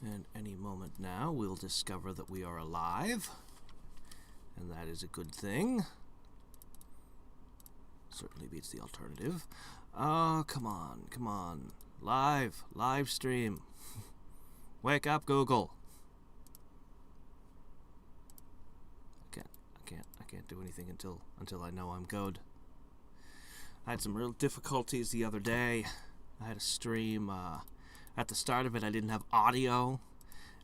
And any moment now, we'll discover that we are alive. And that is a good thing. Certainly beats the alternative. Oh, come on, come on. Live stream. Wake up, Google. I can't do anything until I know I'm good. I had some real difficulties the other day. I had a stream, at the start of it I didn't have audio,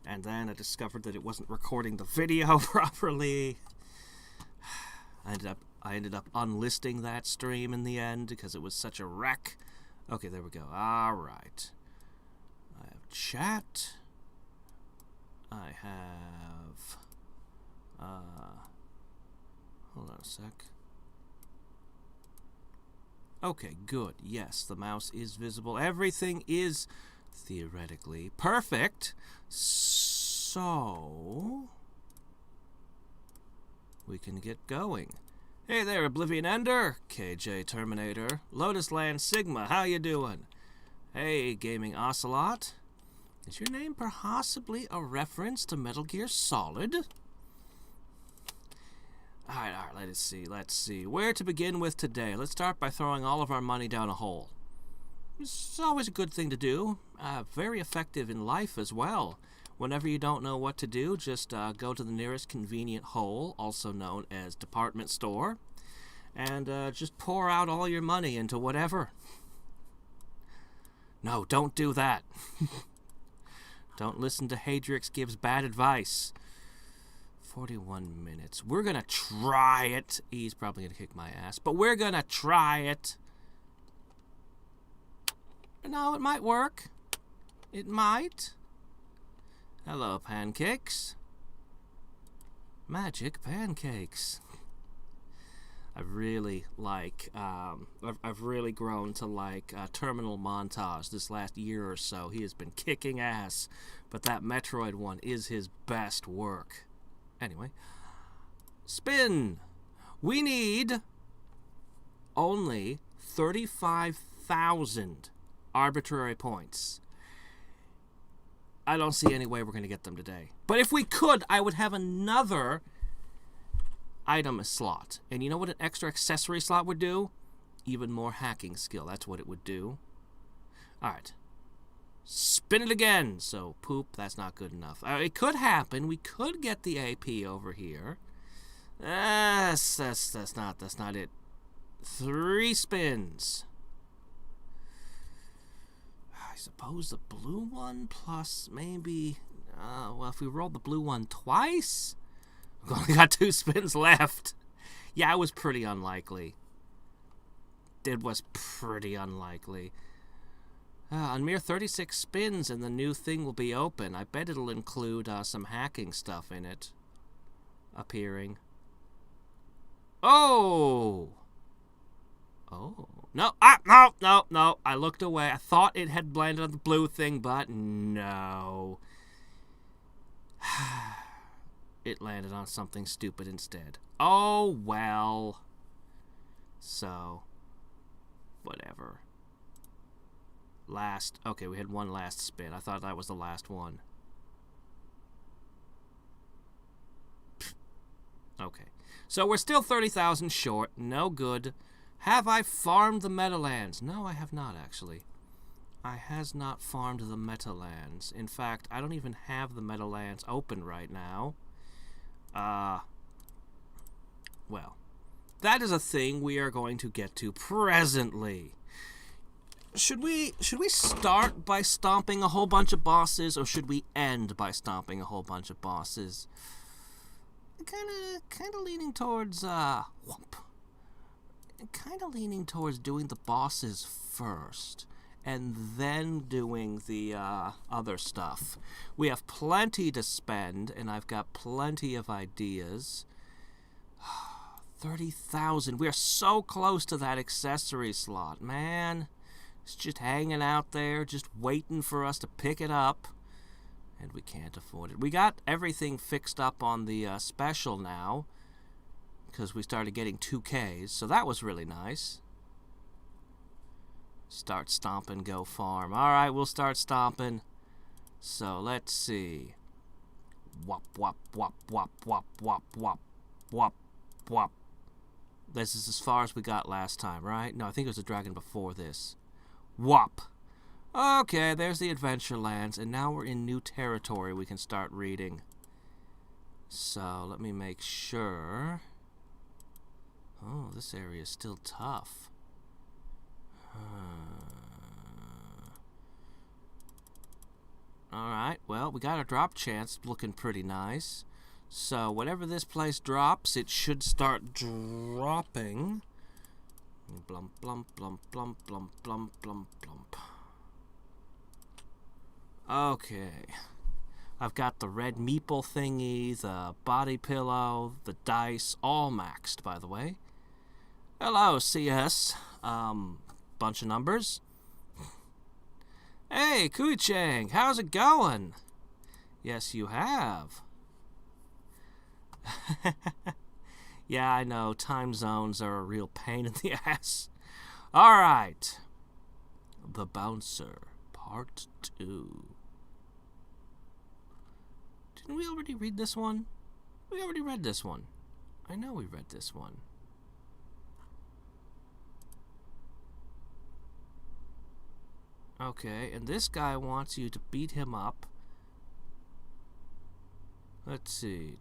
and then I discovered that it wasn't recording the video properly. I ended up unlisting that stream in the end because it was such a wreck. Okay, there we go. Alright. I have chat. I have... hold on a sec. Okay, good. Yes, the mouse is visible. Everything is theoretically perfect. So... we can get going. Hey there, Oblivion Ender, KJ Terminator, Lotus Land Sigma, how you doing? Hey, Gaming Ocelot. Is your name possibly a reference to Metal Gear Solid? Alright, let's see. Where to begin with today? Let's start by throwing all of our money down a hole. It's always a good thing to do. Very effective in life as well. Whenever you don't know what to do, just go to the nearest convenient hole, also known as department store, and just pour out all your money into whatever. No, don't do that. Don't listen to Hadriex gives bad advice. 41 minutes. We're gonna try it. He's probably gonna kick my ass, but we're gonna try it. No, it might work. It might. Hello, pancakes. Magic pancakes. I've really grown to like Terminal Montage this last year or so. He has been kicking ass, but that Metroid one is his best work. Anyway, spin. We need only 35,000 arbitrary points. I don't see any way we're going to get them today. But if we could, I would have another item slot. And you know what an extra accessory slot would do? Even more hacking skill. That's what it would do. Alright. Spin it again. So, poop, that's not good enough. It could happen. We could get the AP over here. That's not it. 3 spins. I suppose the blue one plus maybe... well, if we roll the blue one twice... we've only got 2 spins left. Yeah, it was pretty unlikely. It was pretty unlikely. On mere 36 spins and the new thing will be open. I bet it'll include some hacking stuff in it. Appearing. Oh! Oh. No, no. I looked away. I thought it had landed on the blue thing, but no. It landed on something stupid instead. Oh, well. So, whatever. Okay, we had one last spin. I thought that was the last one. Okay. So we're still 30,000 short. No good. Have I farmed the Metalands? No, I have not, actually. I has not farmed the Metalands. In fact, I don't even have the Metalands open right now. Well, that is a thing we are going to get to presently. Should we start by stomping a whole bunch of bosses, or should we end by stomping a whole bunch of bosses? Kind of leaning towards leaning towards doing the bosses first, and then doing the other stuff. We have plenty to spend, and I've got plenty of ideas. 30,000. We are so close to that accessory slot, man. It's just hanging out there, just waiting for us to pick it up. And we can't afford it. We got everything fixed up on the special now, because we started getting 2Ks, so that was really nice. Start stomping, go farm. Alright, we'll start stomping. So let's see. Wop, wop, wop, wop, wop, wop, wop, wop, wop. This is as far as we got last time, right? No, I think it was a dragon before this. Wop. Okay, there's the adventure lands, and now we're in new territory we can start reading. So, let me make sure. Oh, this area is still tough. Alright, well, we got a drop chance looking pretty nice. So, whatever this place drops, it should start dropping. Blump, blump, blump, blump, blump, blump, blump, blump. Okay. I've got the red meeple thingy, the body pillow, the dice, all maxed, by the way. Hello, CS. Bunch of numbers. Hey, Kui-Chang, how's it going? Yes, you have. Yeah, I know, time zones are a real pain in the ass. Alright. The Bouncer, Part 2. Didn't we already read this one? We already read this one. I know we read this one. Okay, and this guy wants you to beat him up. Let's see.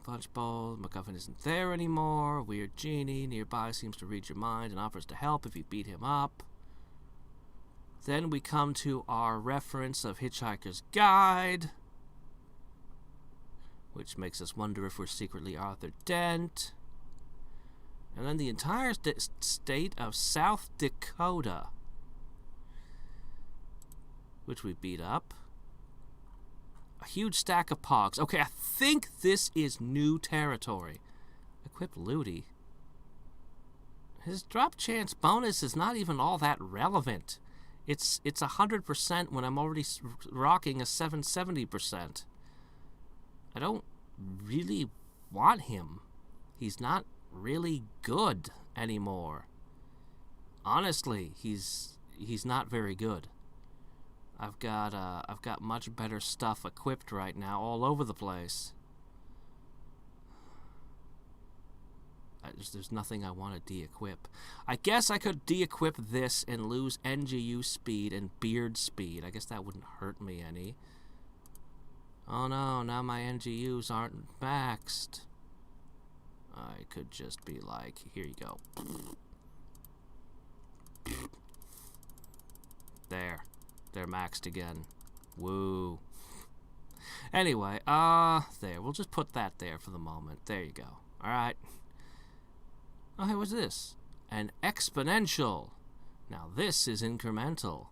Punch bowl. MacGuffin isn't there anymore. Weird genie nearby seems to read your mind and offers to help if you beat him up. Then we come to our reference of Hitchhiker's Guide, which makes us wonder if we're secretly Arthur Dent. And then the entire state of South Dakota, which we beat up. A huge stack of pogs. Okay, I think this is new territory. Equip Ludi. His drop chance bonus is not even all that relevant. It's 100% when I'm already rocking a 770%. I don't really want him. He's not really good anymore. Honestly, he's not very good. I've got much better stuff equipped right now all over the place. There's nothing I want to de-equip. I guess I could de-equip this and lose NGU speed and beard speed. I guess that wouldn't hurt me any. Oh no, now my NGUs aren't maxed. I could just be like, here you go. There. They're maxed again. Woo. Anyway, there. We'll just put that there for the moment. There you go. Alright. Oh, hey, what's this? An exponential. Now, this is incremental.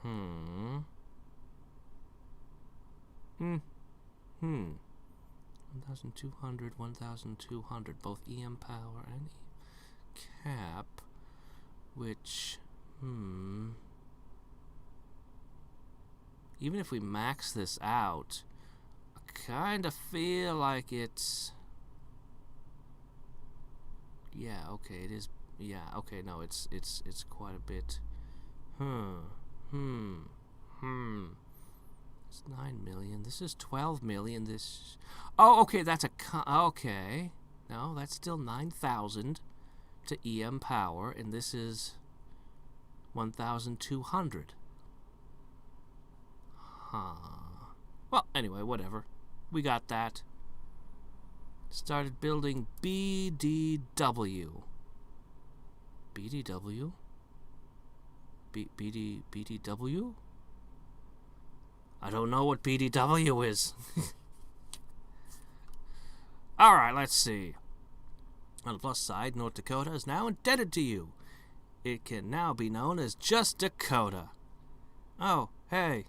1,200, 1,200. Both EM power and cap. Which, even if we max this out, I kind of feel like it's... Yeah, okay, it is... Yeah, okay, no, it's quite a bit... It's 9 million. This is 12 million. This... Oh, okay, that's a... Okay. No, that's still 9,000 to EM power, and this is 1,200. Well, anyway, whatever. We got that. Started building BDW. BDW? BDW? I don't know what BDW is. Alright, let's see. On the plus side, North Dakota is now indebted to you. It can now be known as just Dakota. Oh, hey.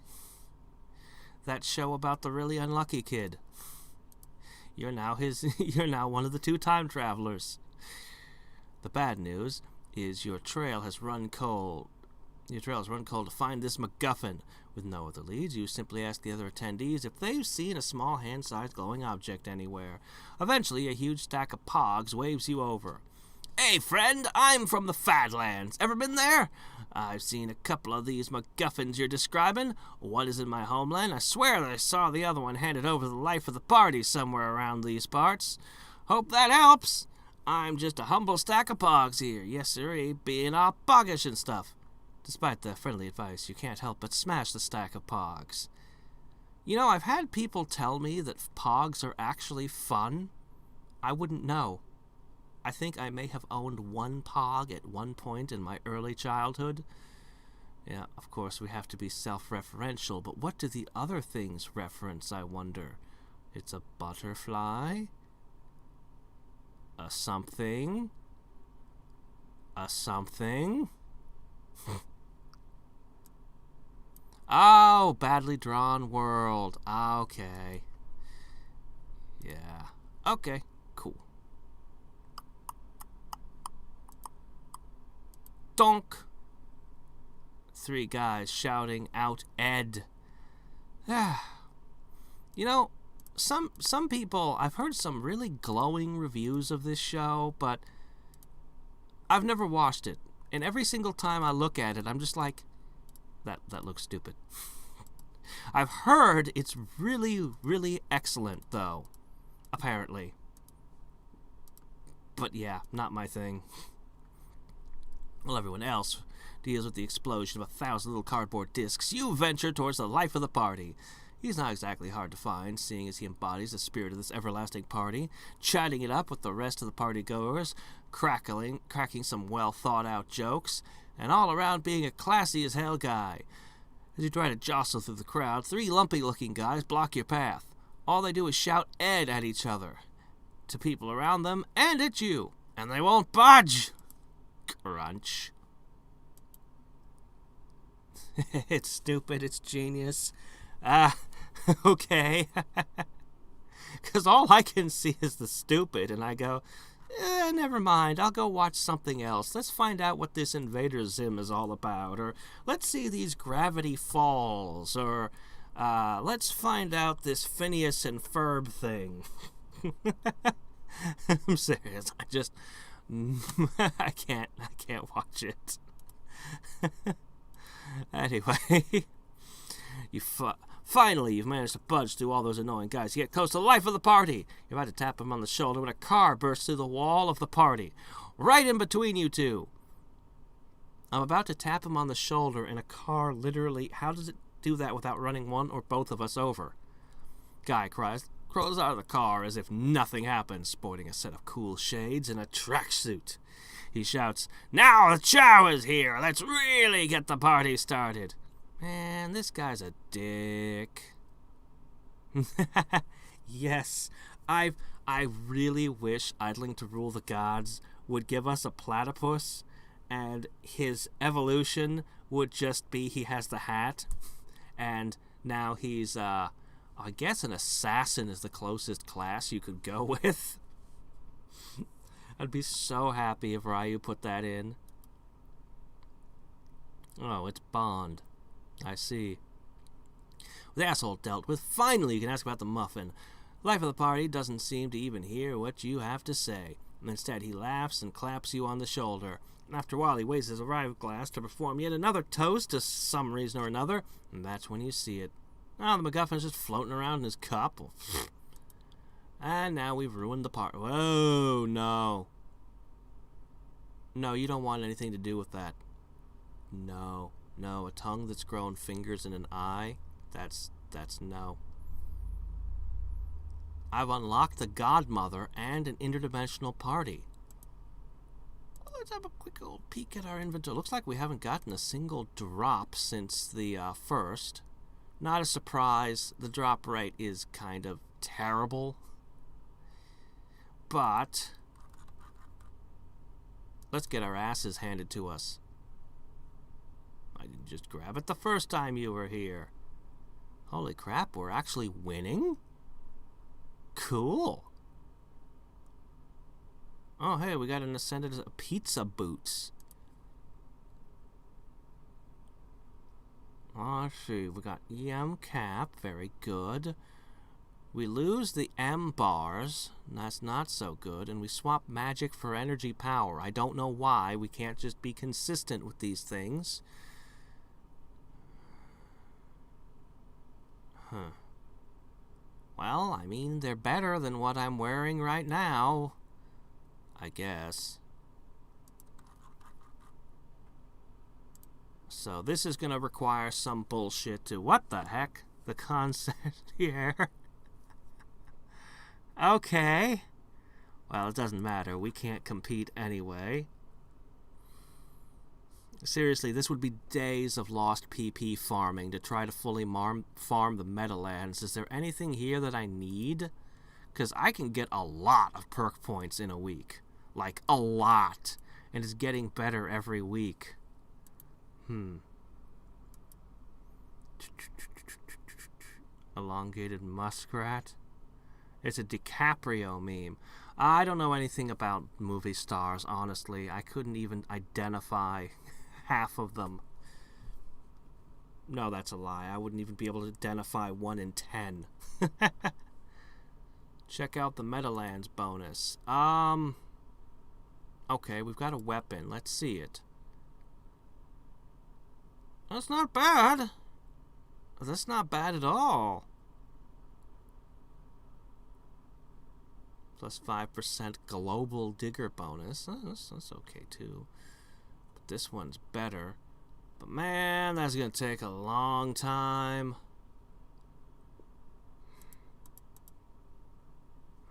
That show about the really unlucky kid. You're now one of the 2 time travelers. The bad news is your trail has run cold. Your trail has run cold to find this MacGuffin. With no other leads, you simply ask the other attendees if they've seen a small hand-sized glowing object anywhere. Eventually, a huge stack of pogs waves you over. Hey, friend, I'm from the Fadlands. Ever been there? I've seen a couple of these MacGuffins you're describing. One is in my homeland. I swear that I saw the other one handed over to the life of the party somewhere around these parts. Hope that helps. I'm just a humble stack of pogs here. Yes, sir, being all poggish and stuff. Despite the friendly advice, you can't help but smash the stack of pogs. You know, I've had people tell me that pogs are actually fun. I wouldn't know. I think I may have owned one pog at one point in my early childhood. Yeah, of course, we have to be self-referential, but what do the other things reference, I wonder? It's a butterfly? A something? A something? Oh, badly drawn world. Okay. Yeah. Okay, cool. Donk. 3 guys shouting out Ed. You know, some people, I've heard some really glowing reviews of this show, but I've never watched it. And every single time I look at it, I'm just like, that looks stupid. I've heard it's really, really excellent, though. Apparently. But yeah, not my thing. While everyone else deals with the explosion of 1,000 little cardboard discs, you venture towards the life of the party. He's not exactly hard to find, seeing as he embodies the spirit of this everlasting party, chatting it up with the rest of the party-goers, cracking some well-thought-out jokes, and all around being a classy-as-hell guy. As you try to jostle through the crowd, 3 lumpy-looking guys block your path. All they do is shout Ed at each other, to people around them, and at you, and they won't budge. Crunch. It's stupid, it's genius. Okay. Because all I can see is the stupid, and I go, never mind, I'll go watch something else. Let's find out what this Invader Zim is all about, or let's see these Gravity Falls, or let's find out this Phineas and Ferb thing. I'm serious, I can't watch it. Anyway, finally, you've managed to budge through all those annoying guys. You get close to the life of the party. You're about to tap him on the shoulder when a car bursts through the wall of the party, right in between you two. I'm about to tap him on the shoulder, and a car literally... How does it do that without running one or both of us over? Guy cries, crawls out of the car as if nothing happened, sporting a set of cool shades and a tracksuit. He shouts, "Now the chow is here! Let's really get the party started!" Man, this guy's a dick. Yes, I really wish Idling to Rule the Gods would give us a platypus, and his evolution would just be he has the hat, and now he's, I guess an assassin is the closest class you could go with. I'd be so happy if Ryu put that in. Oh, it's Bond. I see. With the asshole dealt with, finally you can ask about the muffin. Life of the party doesn't seem to even hear what you have to say. Instead, he laughs and claps you on the shoulder. After a while, he waves his arrival glass to perform yet another toast to some reason or another, and that's when you see it. Oh, the MacGuffin's just floating around in his cup. And now we've ruined the party. Whoa, no. No, you don't want anything to do with that. No, a tongue that's grown fingers and an eye, that's no. I've unlocked the Godmother and an interdimensional party. Let's have a quick old peek at our inventory. Looks like we haven't gotten a single drop since the first. Not a surprise, the drop rate is kind of terrible. But let's get our asses handed to us. I didn't just grab it the first time you were here. Holy crap, we're actually winning? Cool. Oh, hey, we got an Ascended Pizza Boots. Oh, let's see. We got EM Cap. Very good. We lose the M bars, and that's not so good, and we swap magic for energy power. I don't know why. We can't just be consistent with these things. Huh. Well, I mean, they're better than what I'm wearing right now, I guess. So this is going to require some bullshit to... What the heck? The concept here. Okay. Well, it doesn't matter. We can't compete anyway. Seriously, this would be days of lost PP farming to try to fully farm the Meadowlands. Is there anything here that I need? Because I can get a lot of perk points in a week. Like, a lot. And it's getting better every week. Elongated muskrat. It's a DiCaprio meme. I don't know anything about movie stars, honestly. I couldn't even identify half of them. No, that's a lie. I wouldn't even be able to identify 1 in 10. Check out the Meadowlands bonus. Okay, we've got a weapon. Let's see it. That's not bad. That's not bad at all. Plus 5% global digger bonus. Oh, that's okay too. But this one's better. But man, that's going to take a long time.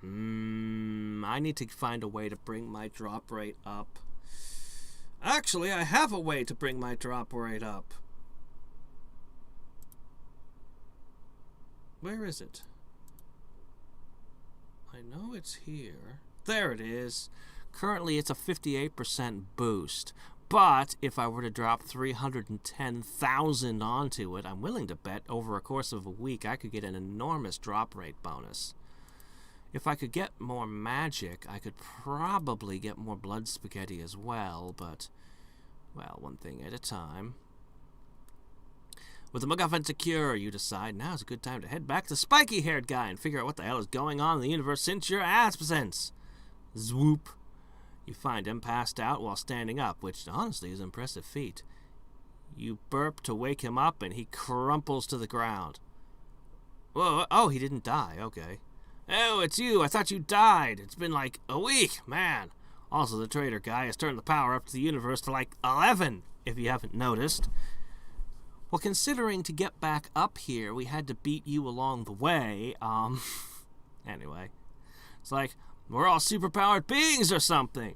I need to find a way to bring my drop rate up. Actually, I have a way to bring my drop rate up. Where is it? I know it's here. There it is. Currently, it's a 58% boost. But if I were to drop 310,000 onto it, I'm willing to bet over a course of a week I could get an enormous drop rate bonus. If I could get more magic, I could probably get more blood spaghetti as well, but, well, one thing at a time. With the MacGuffin secure, you decide now's a good time to head back to Spiky-Haired Guy and figure out what the hell is going on in the universe since your absence. Swoop. You find him passed out while standing up, which honestly is an impressive feat. You burp to wake him up, and he crumples to the ground. Whoa, oh, he didn't die, okay. Oh, it's you. I thought you died. It's been like a week, man. Also, the trader guy has turned the power up to the universe to like 11, if you haven't noticed. Well, considering to get back up here, we had to beat you along the way, anyway. It's like, we're all superpowered beings or something.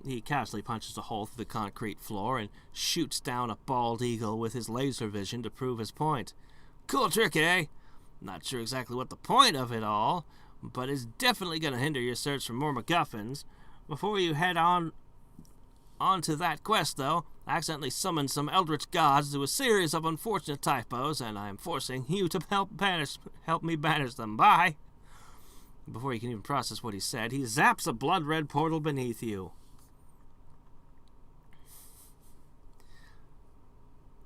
He casually punches a hole through the concrete floor and shoots down a bald eagle with his laser vision to prove his point. Cool trick, eh? Not sure exactly what the point of it all, but it's definitely going to hinder your search for more MacGuffins. Before you head on to that quest, though, I accidentally summoned some eldritch gods to a series of unfortunate typos, and I'm forcing you to help me banish them. Bye! Before you can even process what he said, he zaps a blood-red portal beneath you.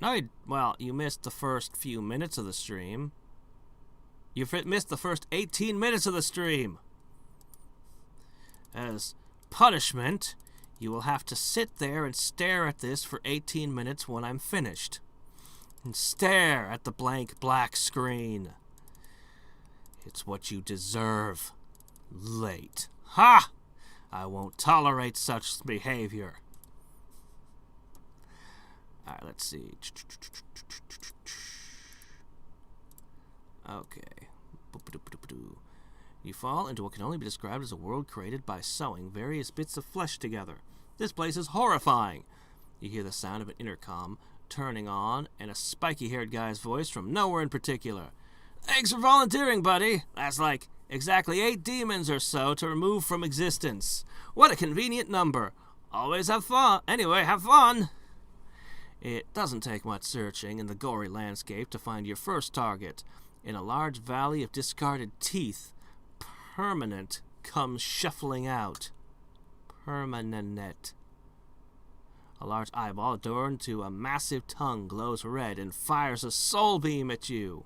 No, well, you missed the first few minutes of the stream. You missed the first 18 minutes of the stream. As punishment, you will have to sit there and stare at this for 18 minutes when I'm finished. And stare at the blank black screen. It's what you deserve. Late. Ha! I won't tolerate such behavior. Alright, let's see. Okay. You fall into what can only be described as a world created by sewing various bits of flesh together. This place is horrifying. You hear the sound of an intercom turning on and a spiky-haired guy's voice from nowhere in particular. Thanks for volunteering, buddy. That's like exactly 8 demons or so to remove from existence. What a convenient number. Always have fun. Anyway, have fun. It doesn't take much searching in the gory landscape to find your first target. In a large valley of discarded teeth, Permanent comes shuffling out. Permanent. A large eyeball adorned to a massive tongue glows red and fires a soul beam at you.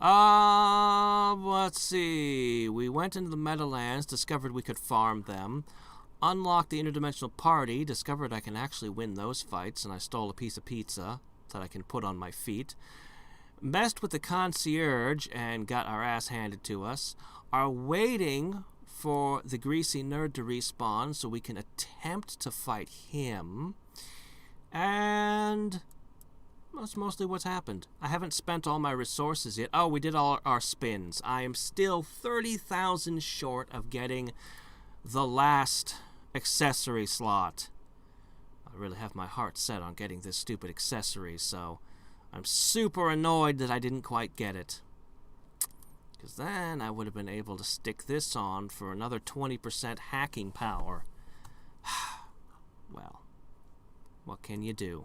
Let's see. We went into the Meadowlands, discovered we could farm them, unlocked the interdimensional party, discovered I can actually win those fights, and I stole a piece of pizza that I can put on my feet. Messed with the concierge and got our ass handed to us. Are waiting for the greasy nerd to respawn so we can attempt to fight him. And that's mostly what's happened. I haven't spent all my resources yet. Oh, we did all our spins. I am still 30,000 short of getting the last accessory slot. I really have my heart set on getting this stupid accessory, so I'm super annoyed that I didn't quite get it. Because then I would have been able to stick this on for another 20% hacking power. Well, what can you do?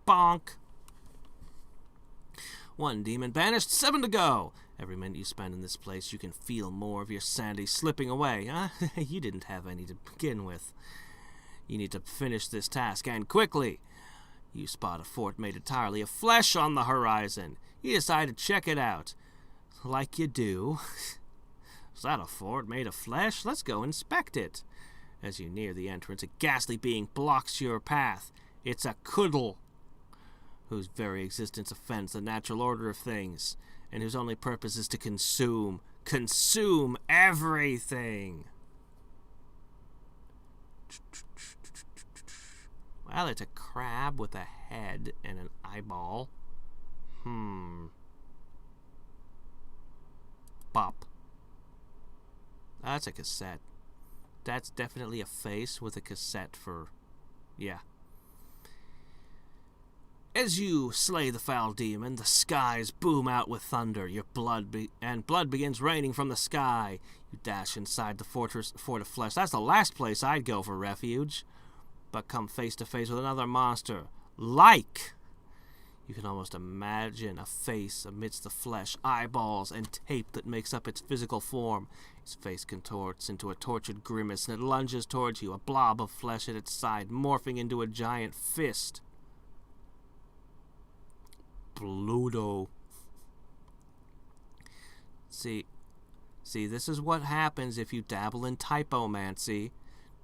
Bonk! 1 demon banished, 7 to go. Every minute you spend in this place, you can feel more of your sanity slipping away. Huh? You didn't have any to begin with. You need to finish this task, and quickly. You spot a fort made entirely of flesh on the horizon. You decide to check it out. Like you do. Is that a fort made of flesh? Let's go inspect it. As you near the entrance, a ghastly being blocks your path. It's a Kuddle, whose very existence offends the natural order of things, and whose only purpose is to consume everything. Well, it's a crab with a head and an eyeball. Bop. That's a cassette. That's definitely a face with a cassette for... yeah. As you slay the foul demon, the skies boom out with thunder. Your blood begins raining from the sky. You dash inside the fort of flesh. That's the last place I'd go for refuge. But come face to face with another monster. Like! You can almost imagine a face amidst the flesh, eyeballs, and tape that makes up its physical form. Its face contorts into a tortured grimace, and it lunges towards you, a blob of flesh at its side, morphing into a giant fist. Bluto. See, this is what happens if you dabble in typomancy.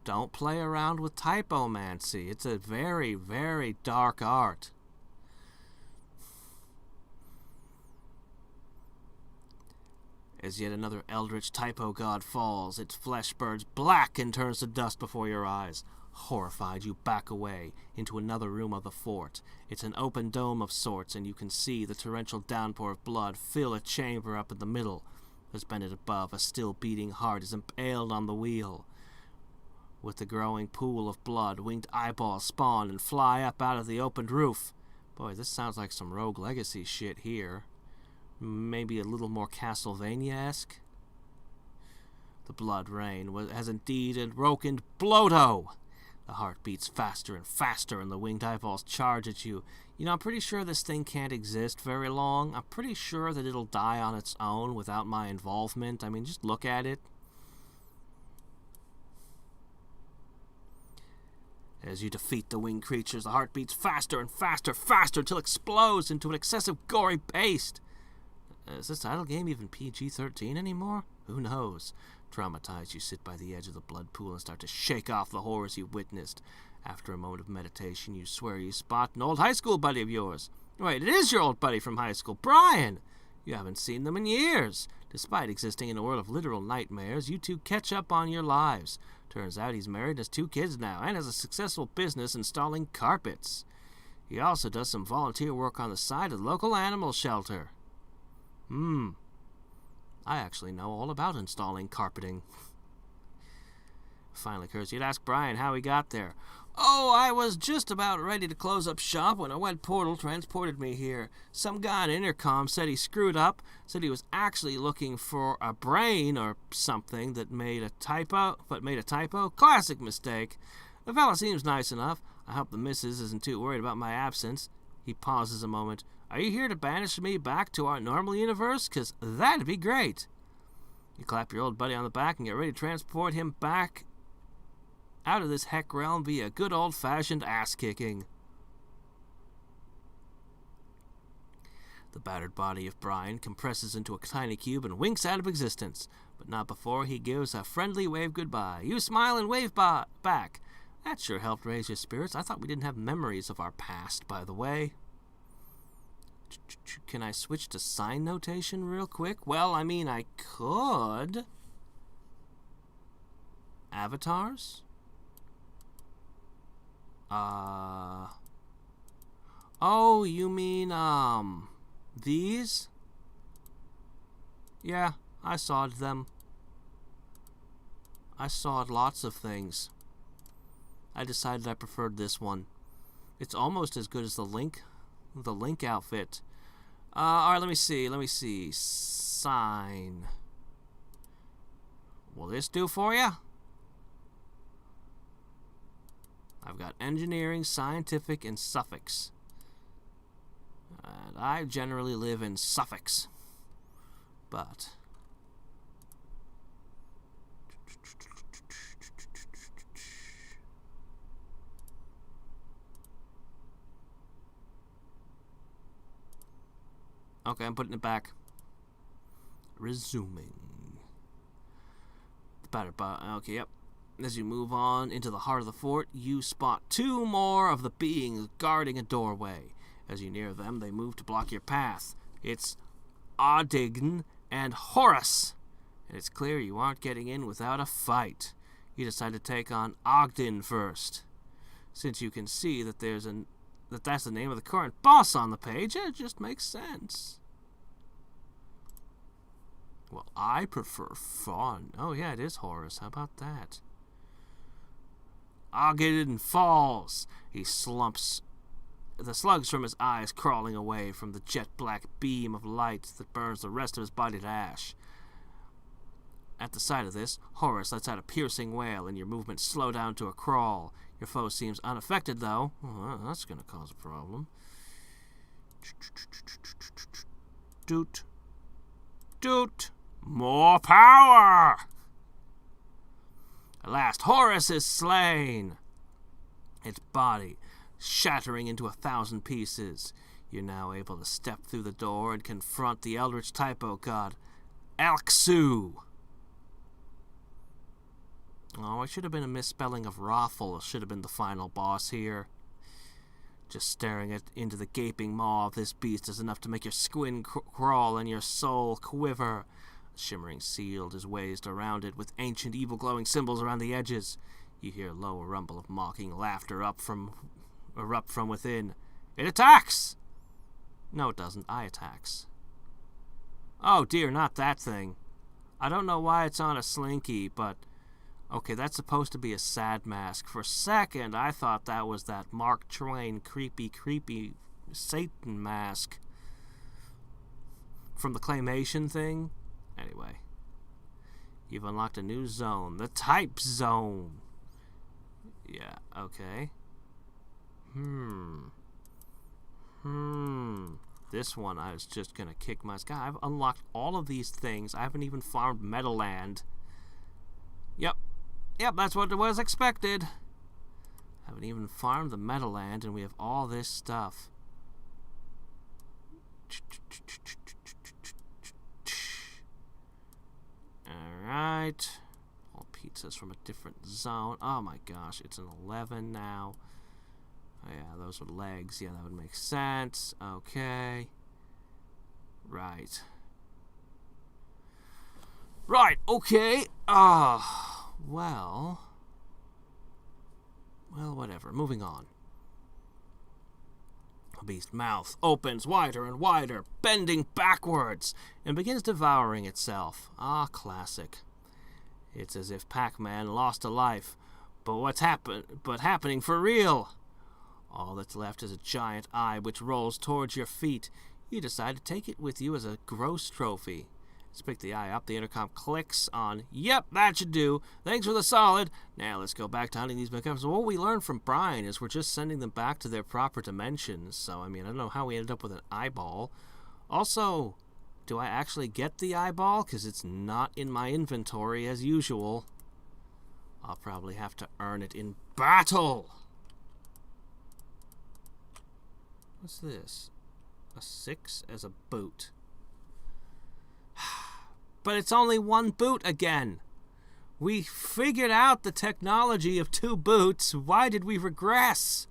Don't play around with typomancy. It's a very, very dark art. As yet another eldritch typo god falls, its flesh burns black and turns to dust before your eyes. Horrified, you back away into another room of the fort. It's an open dome of sorts, and you can see the torrential downpour of blood fill a chamber up in the middle. Suspended above, a still beating heart is impaled on the wheel. With the growing pool of blood, winged eyeballs spawn and fly up out of the opened roof. Boy, this sounds like some Rogue Legacy shit here. Maybe a little more Castlevania-esque. The blood rain has indeed awoken Blotto. The heart beats faster and faster, and the winged eyeballs charge at you. You know, I'm pretty sure this thing can't exist very long. I'm pretty sure that it'll die on its own without my involvement. I mean, just look at it. As you defeat the winged creatures, the heart beats faster and faster, until it explodes into an excessive gory paste. Is this title game even PG-13 anymore? Who knows? Traumatized, you sit by the edge of the blood pool and start to shake off the horrors you witnessed. After a moment of meditation, you swear you spot an old high school buddy of yours. Wait, it is your old buddy from high school, Brian! You haven't seen them in years. Despite existing in a world of literal nightmares, you two catch up on your lives. Turns out he's married and has 2 kids now, and has a successful business installing carpets. He also does some volunteer work on the side of the local animal shelter. I actually know all about installing carpeting. Finally occurs, you'd ask Brian how he got there. Oh, I was just about ready to close up shop when a wet portal transported me here. Some guy on intercom said he screwed up, said he was actually looking for a brain or something that made a typo. Classic mistake. The fella seems nice enough. I hope the missus isn't too worried about my absence. He pauses a moment. Are you here to banish me back to our normal universe? 'Cause that'd be great. You clap your old buddy on the back and get ready to transport him back out of this heck realm via good old-fashioned ass-kicking. The battered body of Brian compresses into a tiny cube and winks out of existence, but not before he gives a friendly wave goodbye. You smile and wave back. That sure helped raise your spirits. I thought we didn't have memories of our past, by the way. Can I switch to sign notation real quick? Well, I mean, I could. Avatars? Oh, you mean, these? Yeah, I sawed them. I sawed lots of things. I decided I preferred this one. It's almost as good as the Link outfit. Alright, let me see. Sign. Will this do for you? I've got engineering, scientific, and suffix. And I generally live in suffix. But okay, I'm putting it back. Resuming. Okay, yep. As you move on into the heart of the fort, you spot two more of the beings guarding a doorway. As you near them, they move to block your path. It's Odign and Horus. And it's clear you aren't getting in without a fight. You decide to take on Ogden first. Since you can see that that's the name of the current boss on the page, it just makes sense. Well, I prefer fun. Oh yeah, it is Horus. How about that? Ogden falls. He slumps, the slugs from his eyes crawling away from the jet-black beam of light that burns the rest of his body to ash. At the sight of this, Horus lets out a piercing wail, and your movements slow down to a crawl. Your foe seems unaffected, though. Well, that's going to cause a problem. Doot. Doot. More power! At last, Horus is slain. Its body shattering into 1,000 pieces. You're now able to step through the door and confront the eldritch typo god, Alksu. Oh, it should have been a misspelling of Raffle. It should have been the final boss here. Just staring into the gaping maw of this beast is enough to make your skin crawl and your soul quiver. A shimmering shield is raised around it with ancient evil glowing symbols around the edges. You hear a low rumble of mocking laughter erupt from within. It attacks! No, it doesn't. I attacks. Oh dear, not that thing. I don't know why it's on a slinky, but okay, that's supposed to be a sad mask. For a second, I thought that was that Mark Twain creepy Satan mask from the claymation thing. Anyway, you've unlocked a new zone, the type zone. Yeah, okay. This one I was just gonna kick my sky. I've unlocked all of these things. I haven't even farmed Meadowland. Yep, that's what was expected. I haven't even farmed the Meadowland, and we have all this stuff. Alright. All pizzas from a different zone. Oh my gosh, it's an 11 now. Oh yeah, those were legs. Yeah, that would make sense. Okay. Right, okay. Well, whatever. Moving on. The beast's mouth opens wider and wider, bending backwards, and begins devouring itself. Ah, classic. It's as if Pac-Man lost a life, but happening for real. All that's left is a giant eye which rolls towards your feet. You decide to take it with you as a gross trophy. Let's pick the eye up. The intercom clicks on, yep, that should do. Thanks for the solid. Now let's go back to hunting these McCups. So what we learned from Brian is we're just sending them back to their proper dimensions. So, I mean, I don't know how we ended up with an eyeball. Also, do I actually get the eyeball? Because it's not in my inventory as usual. I'll probably have to earn it in battle. What's this? A 6 as a boot. But it's only one boot again. We figured out the technology of 2 boots. Why did we regress?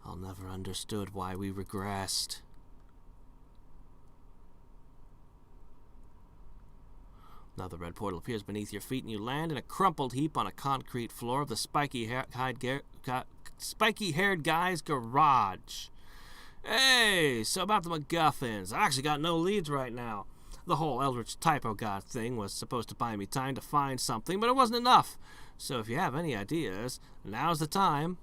I'll never understood why we regressed. Now the red portal appears beneath your feet and you land in a crumpled heap on a concrete floor of the spiky-haired guy's garage. Hey, so about the MacGuffins. I actually got no leads right now. The whole Eldritch Typo God thing was supposed to buy me time to find something, but it wasn't enough. So if you have any ideas, now's the time.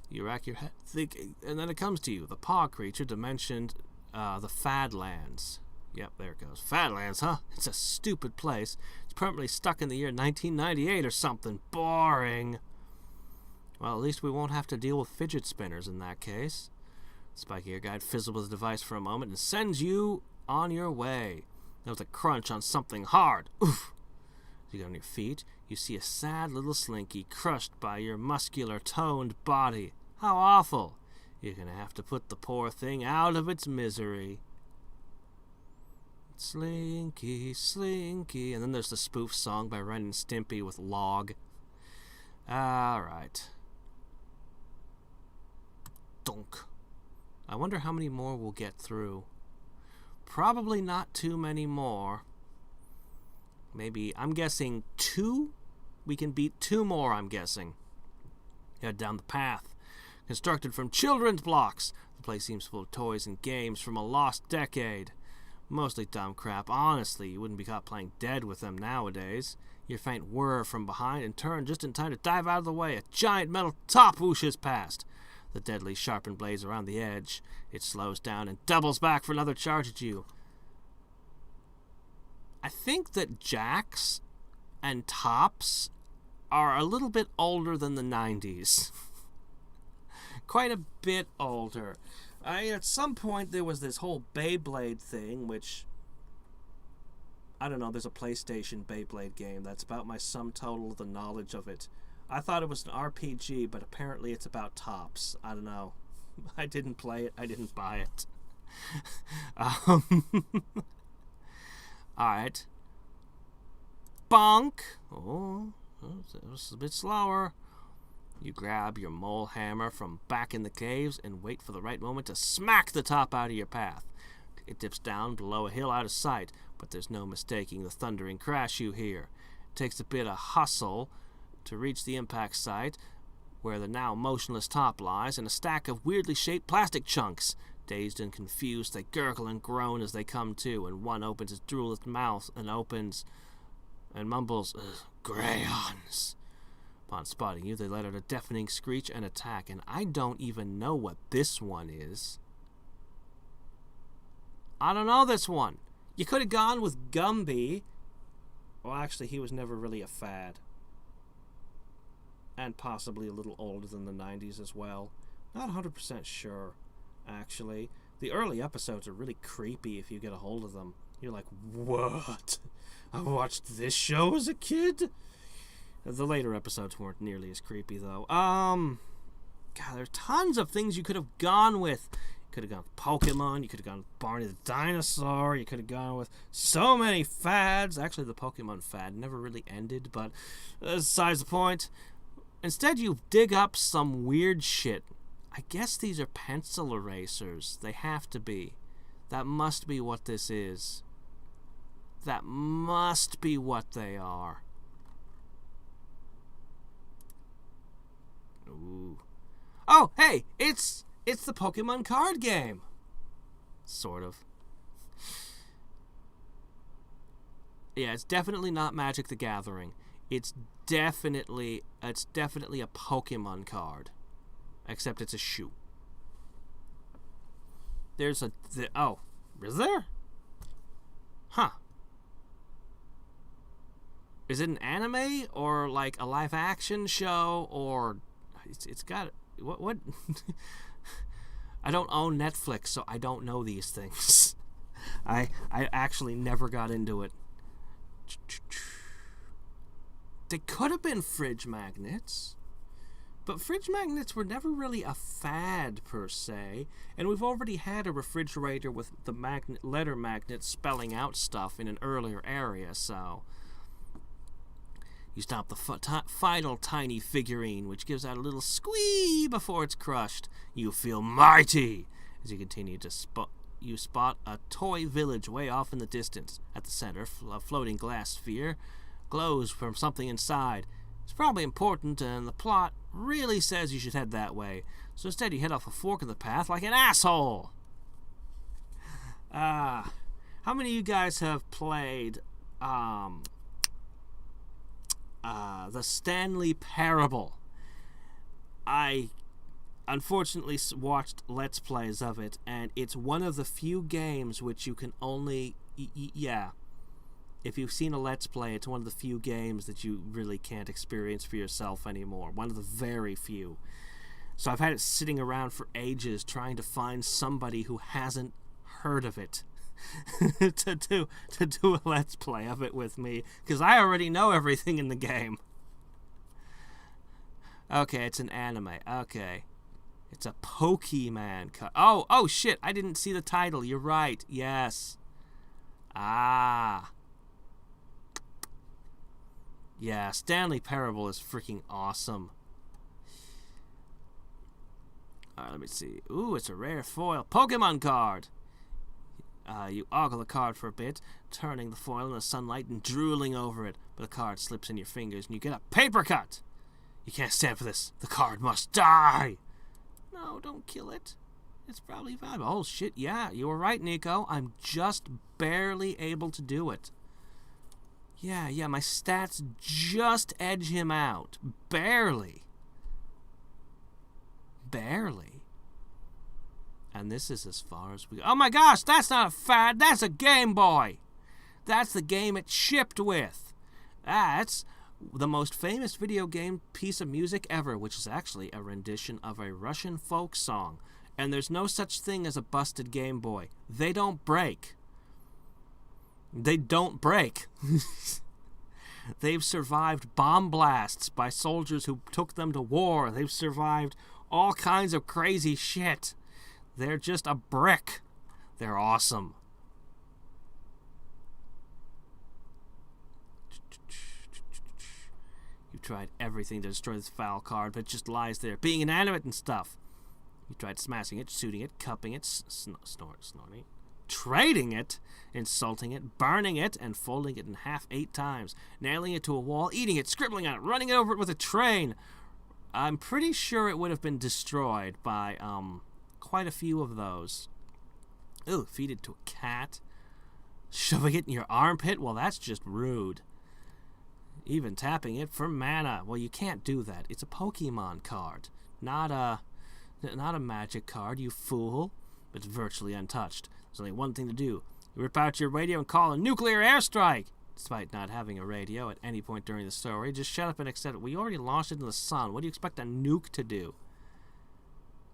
You rack your head thinking, and then it comes to you. The paw creature dimensioned the Fadlands. Yep, there it goes. Fadlands, huh? It's a stupid place. It's permanently stuck in the year 1998 or something. Boring. Well, at least we won't have to deal with fidget spinners in that case. Spiky-ear guide fizzles with the device for a moment and sends you on your way. There was a crunch on something hard. Oof! As you get on your feet, you see a sad little slinky crushed by your muscular, toned body. How awful! You're gonna have to put the poor thing out of its misery. Slinky, Slinky. And then there's the spoof song by Ren and Stimpy with Log. Alright. Donk. I wonder how many more we'll get through. Probably not too many more. Maybe, I'm guessing 2? We can beat 2 more, I'm guessing. Head down the path. Constructed from children's blocks. The place seems full of toys and games from a lost decade. Mostly dumb crap. Honestly, you wouldn't be caught playing dead with them nowadays. Your faint whir from behind and turn just in time to dive out of the way. A giant metal top whooshes past. The deadly sharpened blades around the edge. It slows down and doubles back for another charge at you. I think that jacks and tops are a little bit older than the 90s. Quite a bit older. At some point there was this whole Beyblade thing, which, I don't know, there's a PlayStation Beyblade game that's about my sum total of the knowledge of it. I thought it was an RPG, but apparently it's about tops. I don't know. I didn't play it. I didn't buy it. Alright. Bonk! Oh, it was a bit slower. You grab your mole hammer from back in the caves and wait for the right moment to smack the top out of your path. It dips down below a hill out of sight, but there's no mistaking the thundering crash you hear. It takes a bit of hustle to reach the impact site, where the now motionless top lies, and a stack of weirdly shaped plastic chunks. Dazed and confused, they gurgle and groan as they come to, and one opens its drool-lipped mouth and opens and mumbles, "Grayons." Upon spotting you, they let out a deafening screech and attack, and I don't even know what this one is. I don't know this one. You could have gone with Gumby. Well, actually, he was never really a fad. And possibly a little older than the 90s as well. Not 100% sure, actually. The early episodes are really creepy if you get a hold of them. You're like, what? I watched this show as a kid? The later episodes weren't nearly as creepy, though. God, there's tons of things you could have gone with. You could have gone with Pokemon. You could have gone with Barney the Dinosaur. You could have gone with so many fads. Actually, the Pokemon fad never really ended, but besides the point. Instead, you dig up some weird shit. I guess these are pencil erasers. They have to be. That must be what this is. That must be what they are. Ooh. Oh, hey, it's the Pokemon card game. Sort of. Yeah, it's definitely not Magic the Gathering. It's definitely a Pokemon card. Except it's a shoe. There's a... oh, is there? Huh. Is it an anime or like a live action show or... It's got... What? I don't own Netflix, so I don't know these things. I actually never got into it. They could have been fridge magnets. But fridge magnets were never really a fad, per se. And we've already had a refrigerator with the letter magnet spelling out stuff in an earlier area, so... You stop the final tiny figurine, which gives out a little squee before it's crushed. You feel mighty as you continue to you spot a toy village way off in the distance. At the center, a floating glass sphere glows from something inside. It's probably important, and the plot really says you should head that way. So instead, you head off a fork in the path like an asshole. How many of you guys have played the Stanley Parable? I unfortunately watched Let's Plays of it, and it's one of the few games which you can only... yeah. If you've seen a Let's Play, it's one of the few games that you really can't experience for yourself anymore. One of the very few. So I've had it sitting around for ages trying to find somebody who hasn't heard of it to do a Let's Play of it with me, because I already know everything in the game. Okay, it's an anime. Okay. It's a Pokemon cut. Oh shit, I didn't see the title. You're right. Yes. Ah. Yeah, Stanley Parable is freaking awesome. Alright, let me see. Ooh, it's a rare foil Pokemon card. You ogle the card for a bit, turning the foil in the sunlight and drooling over it. But the card slips in your fingers and you get a paper cut. You can't stand for this. The card must die. No, don't kill it. It's probably valuable. Oh, shit, yeah, you were right, Nico. I'm just barely able to do it. Yeah, my stats just edge him out. Barely. And this is as far as we... Oh my gosh, that's not a fad. That's a Game Boy. That's the game it shipped with. That's the most famous video game piece of music ever, which is actually a rendition of a Russian folk song. And there's no such thing as a busted Game Boy. They don't break. They don't break. They've survived bomb blasts by soldiers who took them to war. They've survived all kinds of crazy shit. They're just a brick. They're awesome. You've tried everything to destroy this foul card, but it just lies there, being inanimate and stuff. You tried smashing it, shooting it, cupping it, snorting, trading it, insulting it, burning it, and folding it in half 8 times, nailing it to a wall, eating it, scribbling on it, running it over it with a train. I'm pretty sure it would have been destroyed by quite a few of those. Ooh, feed it to a cat. Shoving it in your armpit? Well, that's just rude. Even tapping it for mana. Well, you can't do that. It's a Pokemon card, not a magic card, you fool. It's virtually untouched. There's only one thing to do. You rip out your radio and call a nuclear airstrike. Despite not having a radio at any point during the story, just shut up and accept it. We already launched it into the sun. What do you expect a nuke to do?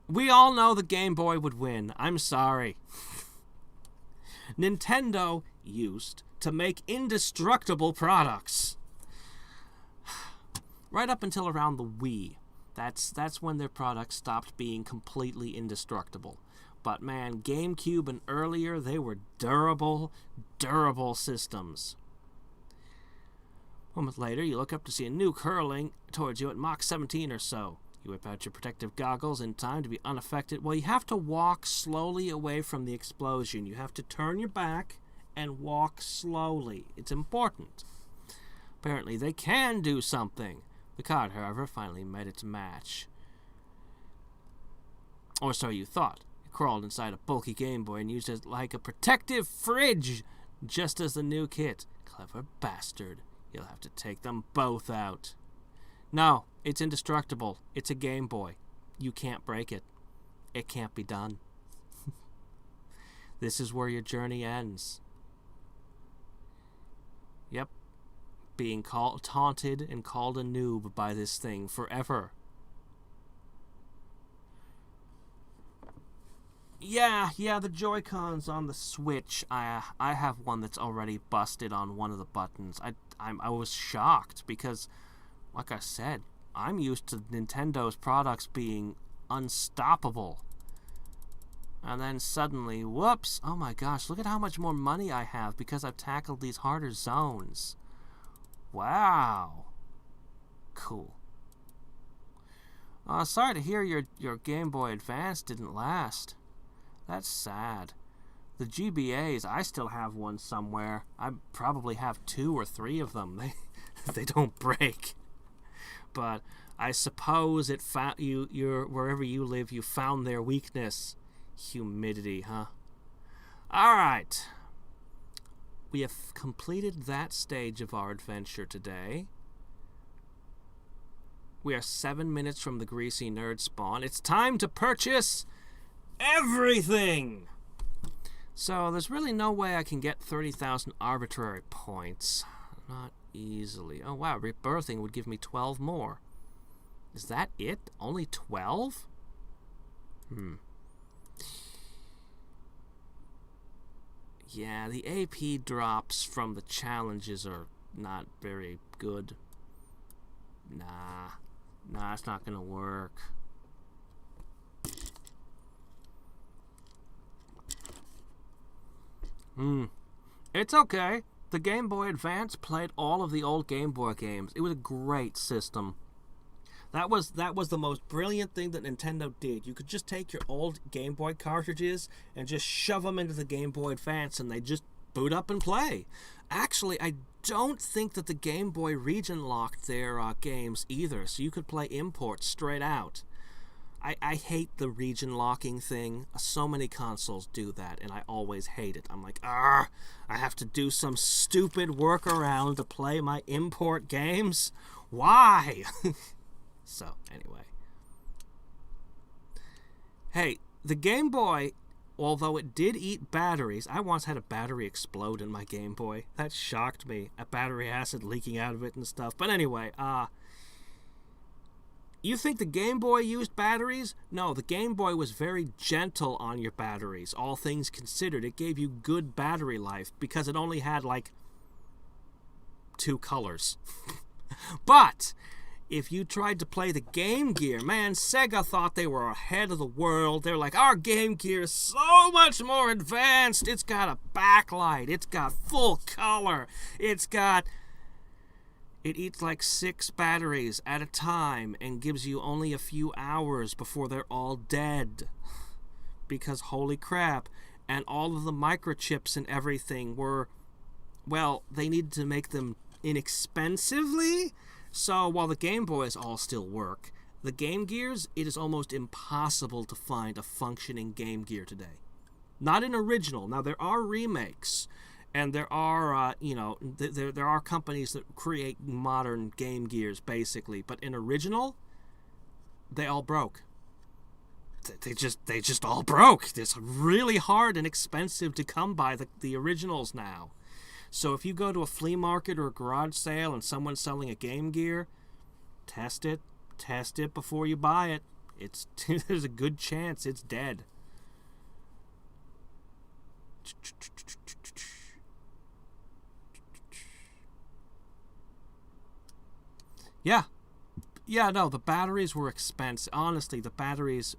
We all know the Game Boy would win. I'm sorry. Nintendo used to make indestructible products. Right up until around the Wii. That's when their products stopped being completely indestructible. But man, GameCube and earlier, they were durable systems. A moment later, you look up to see a nuke hurling towards you at Mach 17 or so. You whip out your protective goggles in time to be unaffected. Well, you have to walk slowly away from the explosion. You have to turn your back and walk slowly. It's important. Apparently, they can do something. The card, however, finally met its match. Or so you thought. It crawled inside a bulky Game Boy and used it like a protective fridge, just as the nuke hit. Clever bastard. You'll have to take them both out. No, it's indestructible. It's a Game Boy. You can't break it. It can't be done. This is where your journey ends. Yep. Being taunted and called a noob by this thing forever. Yeah, the Joy-Cons on the Switch. I have one that's already busted on one of the buttons. I was shocked because, like I said, I'm used to Nintendo's products being unstoppable. And then suddenly, whoops, oh my gosh, look at how much more money I have because I've tackled these harder zones. Wow. Cool. Sorry to hear your Game Boy Advance didn't last. That's sad. The GBAs, I still have one somewhere. I probably have 2 or 3 of them. They don't break. But I suppose it found wherever you live, you found their weakness. Humidity, huh? Alright. We have completed that stage of our adventure today. We are 7 minutes from the Greasy Nerd spawn. It's time to purchase everything! So there's really no way I can get 30,000 arbitrary points. Not easily. Oh wow, rebirthing would give me 12 more. Is that it? Only 12? Yeah, the AP drops from the challenges are not very good. Nah, it's not gonna work. It's okay. The Game Boy Advance played all of the old Game Boy games. It was a great system. That was the most brilliant thing that Nintendo did. You could just take your old Game Boy cartridges and just shove them into the Game Boy Advance and they just boot up and play. Actually, I don't think that the Game Boy region locked their games either, so you could play imports straight out. I hate the region locking thing. So many consoles do that, and I always hate it. I'm like, I have to do some stupid workaround to play my import games? Why? So, anyway. Hey, the Game Boy, although it did eat batteries, I once had a battery explode in my Game Boy. That shocked me. A battery acid leaking out of it and stuff. But anyway, you think the Game Boy used batteries? No, the Game Boy was very gentle on your batteries, all things considered. It gave you good battery life because it only had, like, 2 colors. But if you tried to play the Game Gear, man, Sega thought they were ahead of the world. They're like, our Game Gear is so much more advanced. It's got a backlight. It's got full color. It eats like 6 batteries at a time and gives you only a few hours before they're all dead. Because holy crap. And all of the microchips and everything were, well, they needed to make them inexpensively. So while the Game Boys all still work, the Game Gears, it is almost impossible to find a functioning Game Gear today. Not an original. Now, there are remakes. And there are, there are companies that create modern Game Gears, basically. But in original, they all broke. They just all broke. It's really hard and expensive to come by the originals now. So if you go to a flea market or a garage sale and someone's selling a Game Gear, test it before you buy it. There's a good chance it's dead. Yeah, no, the batteries were expensive. Honestly, the batteries...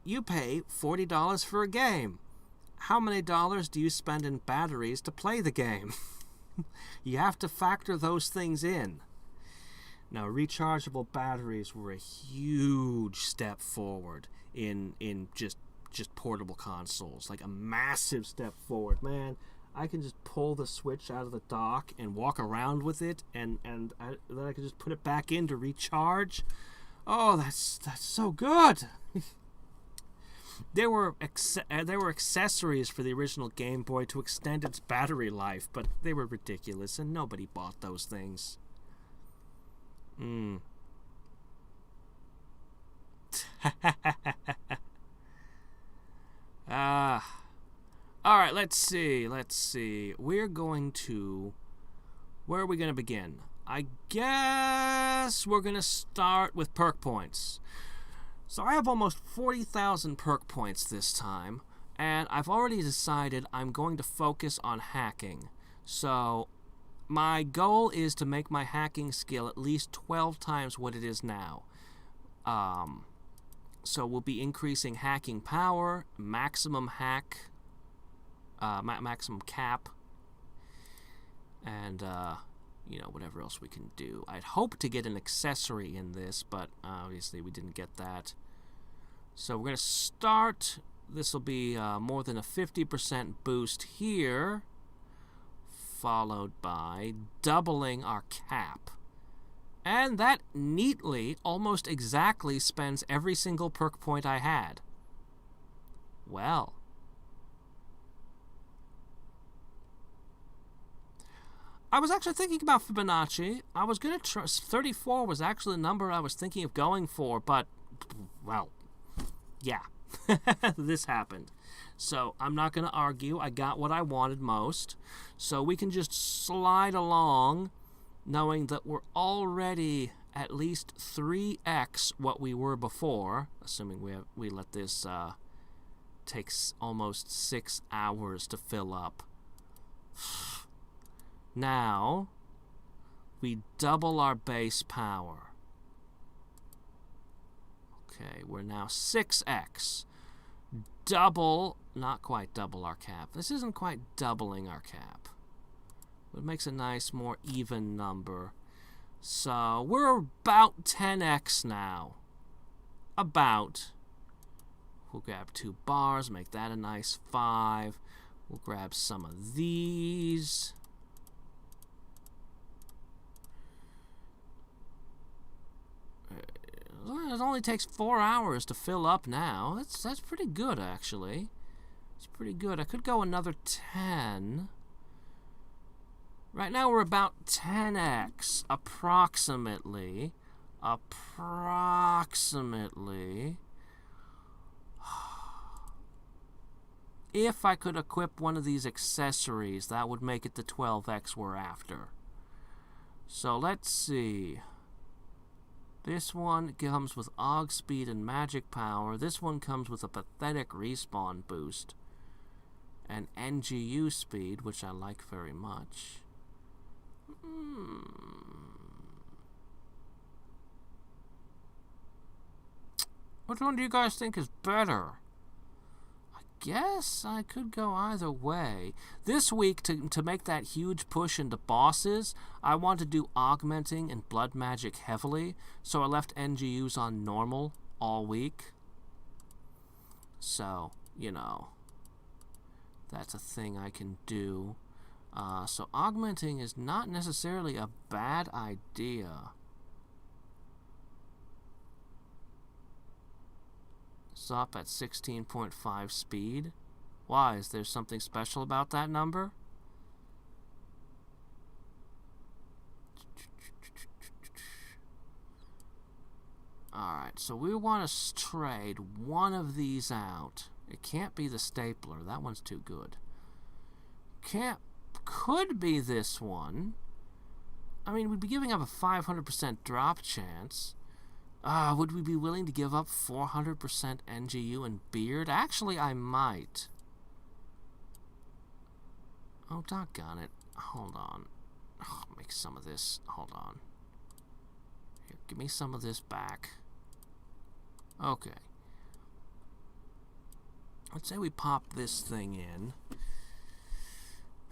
You pay $40 for a game. How many dollars do you spend in batteries to play the game? You have to factor those things in. Now, rechargeable batteries were a huge step forward in just portable consoles. Like a massive step forward, man. I can just pull the switch out of the dock and walk around with it, and then I can just put it back in to recharge. Oh, that's so good. There were accessories for the original Game Boy to extend its battery life, but they were ridiculous, and nobody bought those things. Alright, let's see. Where are we going to begin? I guess we're going to start with perk points. So I have almost 40,000 perk points this time, and I've already decided I'm going to focus on hacking. So My goal is to make my hacking skill at least 12 times what it is now. So we'll be increasing hacking power, maximum hack, maximum cap, and, you know, whatever else we can do. I'd hope to get an accessory in this, but obviously we didn't get that. So we're going to start. This will be more than a 50% boost here, followed by doubling our cap. And that neatly, almost exactly, spends every single perk point I had. Well. I was actually thinking about Fibonacci. I was going to try. 34 was actually the number I was thinking of going for, but, well, yeah. This happened. So I'm not going to argue. I got what I wanted most. So we can just slide along, knowing that we're already at least 3x what we were before, assuming we let this takes almost 6 hours to fill up. Now, we double our base power. Okay, we're now 6x. Double, not quite double our cap. This isn't quite doubling our cap. It makes a nice, more even number. So, we're about 10x now. About. We'll grab 2 bars, make that a nice 5. We'll grab some of these. It only takes 4 hours to fill up now. That's pretty good, actually. It's pretty good. I could go another 10. Right now we're about 10x, approximately. Approximately. If I could equip one of these accessories, that would make it the 12x we're after. So let's see. This one comes with AUG speed and magic power. This one comes with a pathetic respawn boost. And NGU speed, which I like very much. Which one do you guys think is better? I guess I could go either way. This week, to make that huge push into bosses, I want to do augmenting and blood magic heavily, so I left NGUs on normal all week. So, you know, that's a thing I can do. So augmenting is not necessarily a bad idea. It's up at 16.5 speed. Why? Is there something special about that number? Alright, so we want to trade one of these out. It can't be the stapler. That one's too good. Could be this one. I mean, we'd be giving up a 500% drop chance. Would we be willing to give up 400% NGU and beard? Actually, I might. Oh, doggone it. Hold on. Oh, make some of this. Hold on. Here, give me some of this back. Okay. Let's say we pop this thing in.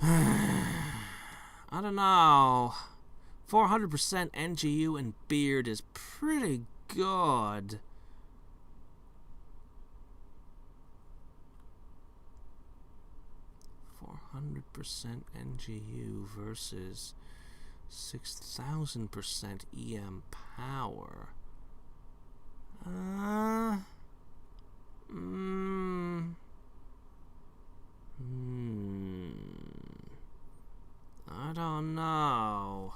I don't know. 400% NGU and beard is pretty good. NGU versus 6,000% EM power. I don't know.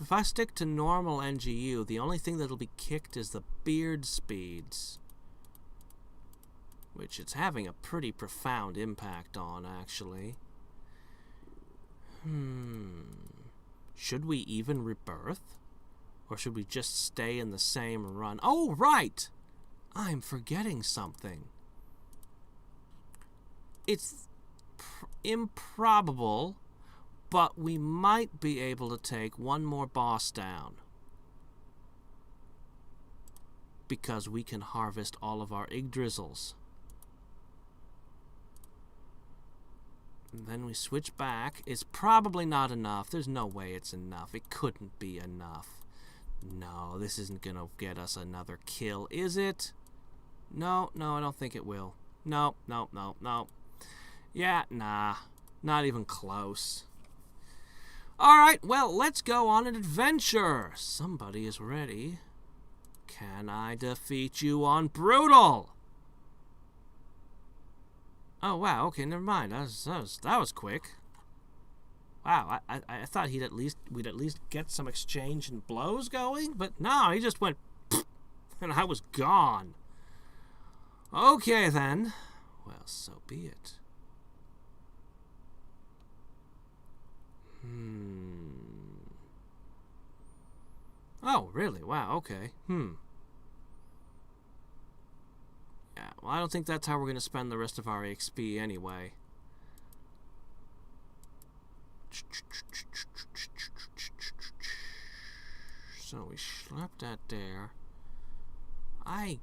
If I stick to normal NGU, the only thing that'll be kicked is the beard speeds, which it's having a pretty profound impact on, actually. Should we even rebirth? Or should we just stay in the same run? Oh, right! I'm forgetting something. It's improbable, but we might be able to take one more boss down. Because we can harvest all of our Yggdrasils. And then we switch back. It's probably not enough. There's no way it's enough. It couldn't be enough. No, this isn't going to get us another kill, is it? No, I don't think it will. No. Yeah, nah. Not even close. Alright, well, let's go on an adventure. Somebody is ready. Can I defeat you on Brutal? Oh, wow, okay, never mind. That was quick. Wow, I thought we'd at least get some exchange and blows going, but no, he just went and I was gone. Okay, then. Well, so be it. Oh, really? Wow, okay. Yeah, well, I don't think that's how we're going to spend the rest of our XP anyway. So we slapped that there. I'm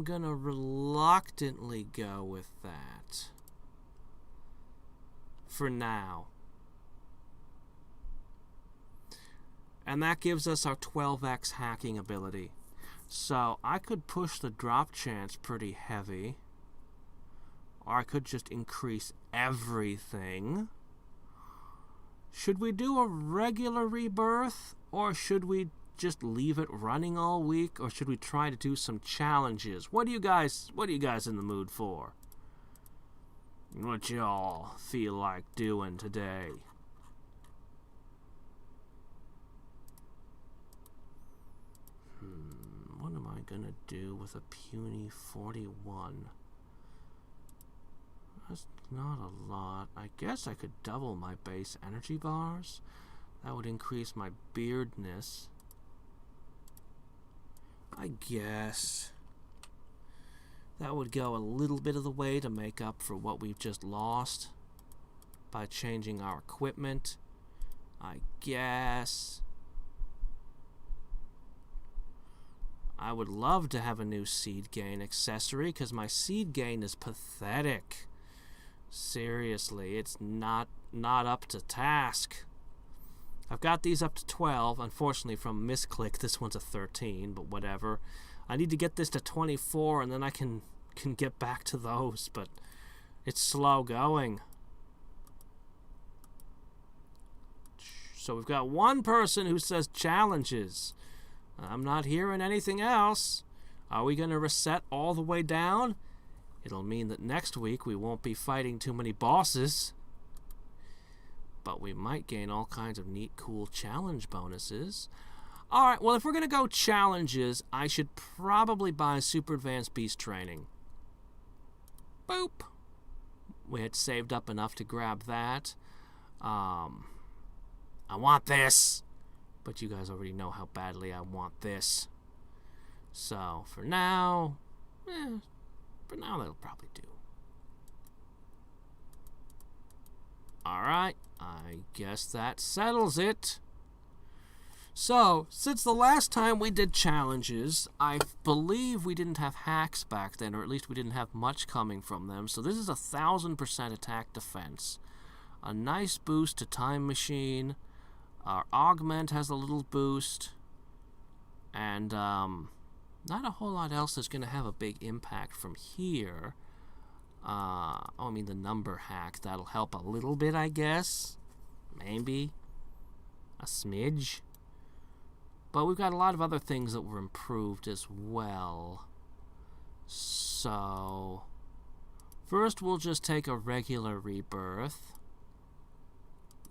gonna reluctantly go with that. For now. And that gives us our 12x hacking ability. So I could push the drop chance pretty heavy. Or I could just increase everything. Should we do a regular rebirth? Or should we just leave it running all week? Or should we try to do some challenges? What are you guys in the mood for? What y'all feel like doing today? What am I gonna do with a puny 41? That's not a lot. I guess I could double my base energy bars. That would increase my beardness. I guess that would go a little bit of the way to make up for what we've just lost by changing our equipment. I guess I would love to have a new seed gain accessory because my seed gain is pathetic. Seriously, it's not up to task. I've got these up to 12. Unfortunately, from misclick, this one's a 13, but whatever. I need to get this to 24, and then I can get back to those, but it's slow going. So we've got one person who says challenges. I'm not hearing anything else. Are we going to reset all the way down? It'll mean that next week we won't be fighting too many bosses. But we might gain all kinds of neat, cool challenge bonuses. Alright, well, if we're going to go challenges, I should probably buy Super Advanced Beast Training. Boop! We had saved up enough to grab that. I want this! But you guys already know how badly I want this. So, for now, that'll probably do. Alright, I guess that settles it. So, since the last time we did challenges, I believe we didn't have hacks back then, or at least we didn't have much coming from them. So this is 1,000% attack defense. A nice boost to Time Machine. Our Augment has a little boost. And, not a whole lot else that's going to have a big impact from here. I mean the number hack. That'll help a little bit, I guess. Maybe. A smidge. But we've got a lot of other things that were improved as well. So, first we'll just take a regular rebirth.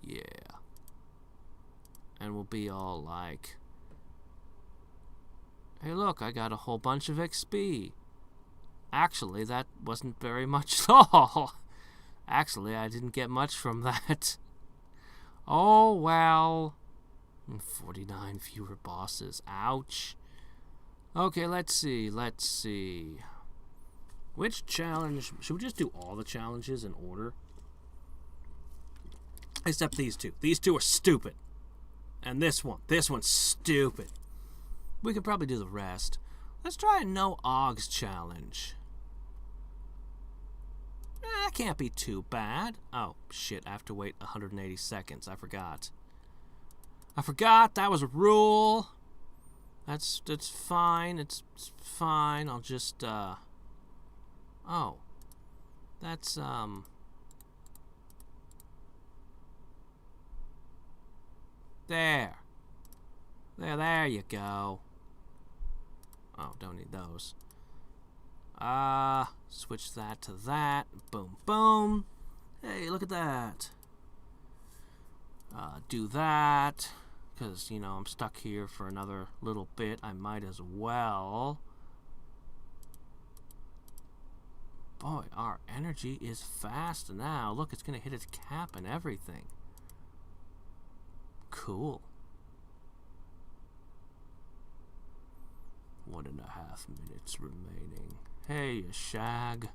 Yeah. And we'll be all like, hey look, I got a whole bunch of XP. Actually, that wasn't very much at all. Actually, I didn't get much from that. Oh, well. 49 fewer bosses. Ouch. Okay, let's see. Let's see. Which challenge? Should we just do all the challenges in order? Except these two. These two are stupid. And this one's stupid. We could probably do the rest. Let's try a no OGS challenge. That can't be too bad. Oh, shit, I have to wait 180 seconds. I forgot. That was a rule. That's fine. It's fine. I'll just, oh. That's, There you go. Oh, don't need those. Switch that to that. Boom, boom. Hey, look at that. Do that. Because, you know, I'm stuck here for another little bit. I might as well. Boy, our energy is fast now. Look, it's going to hit its cap and everything. Cool. 1.5 minutes remaining. Hey, you shag.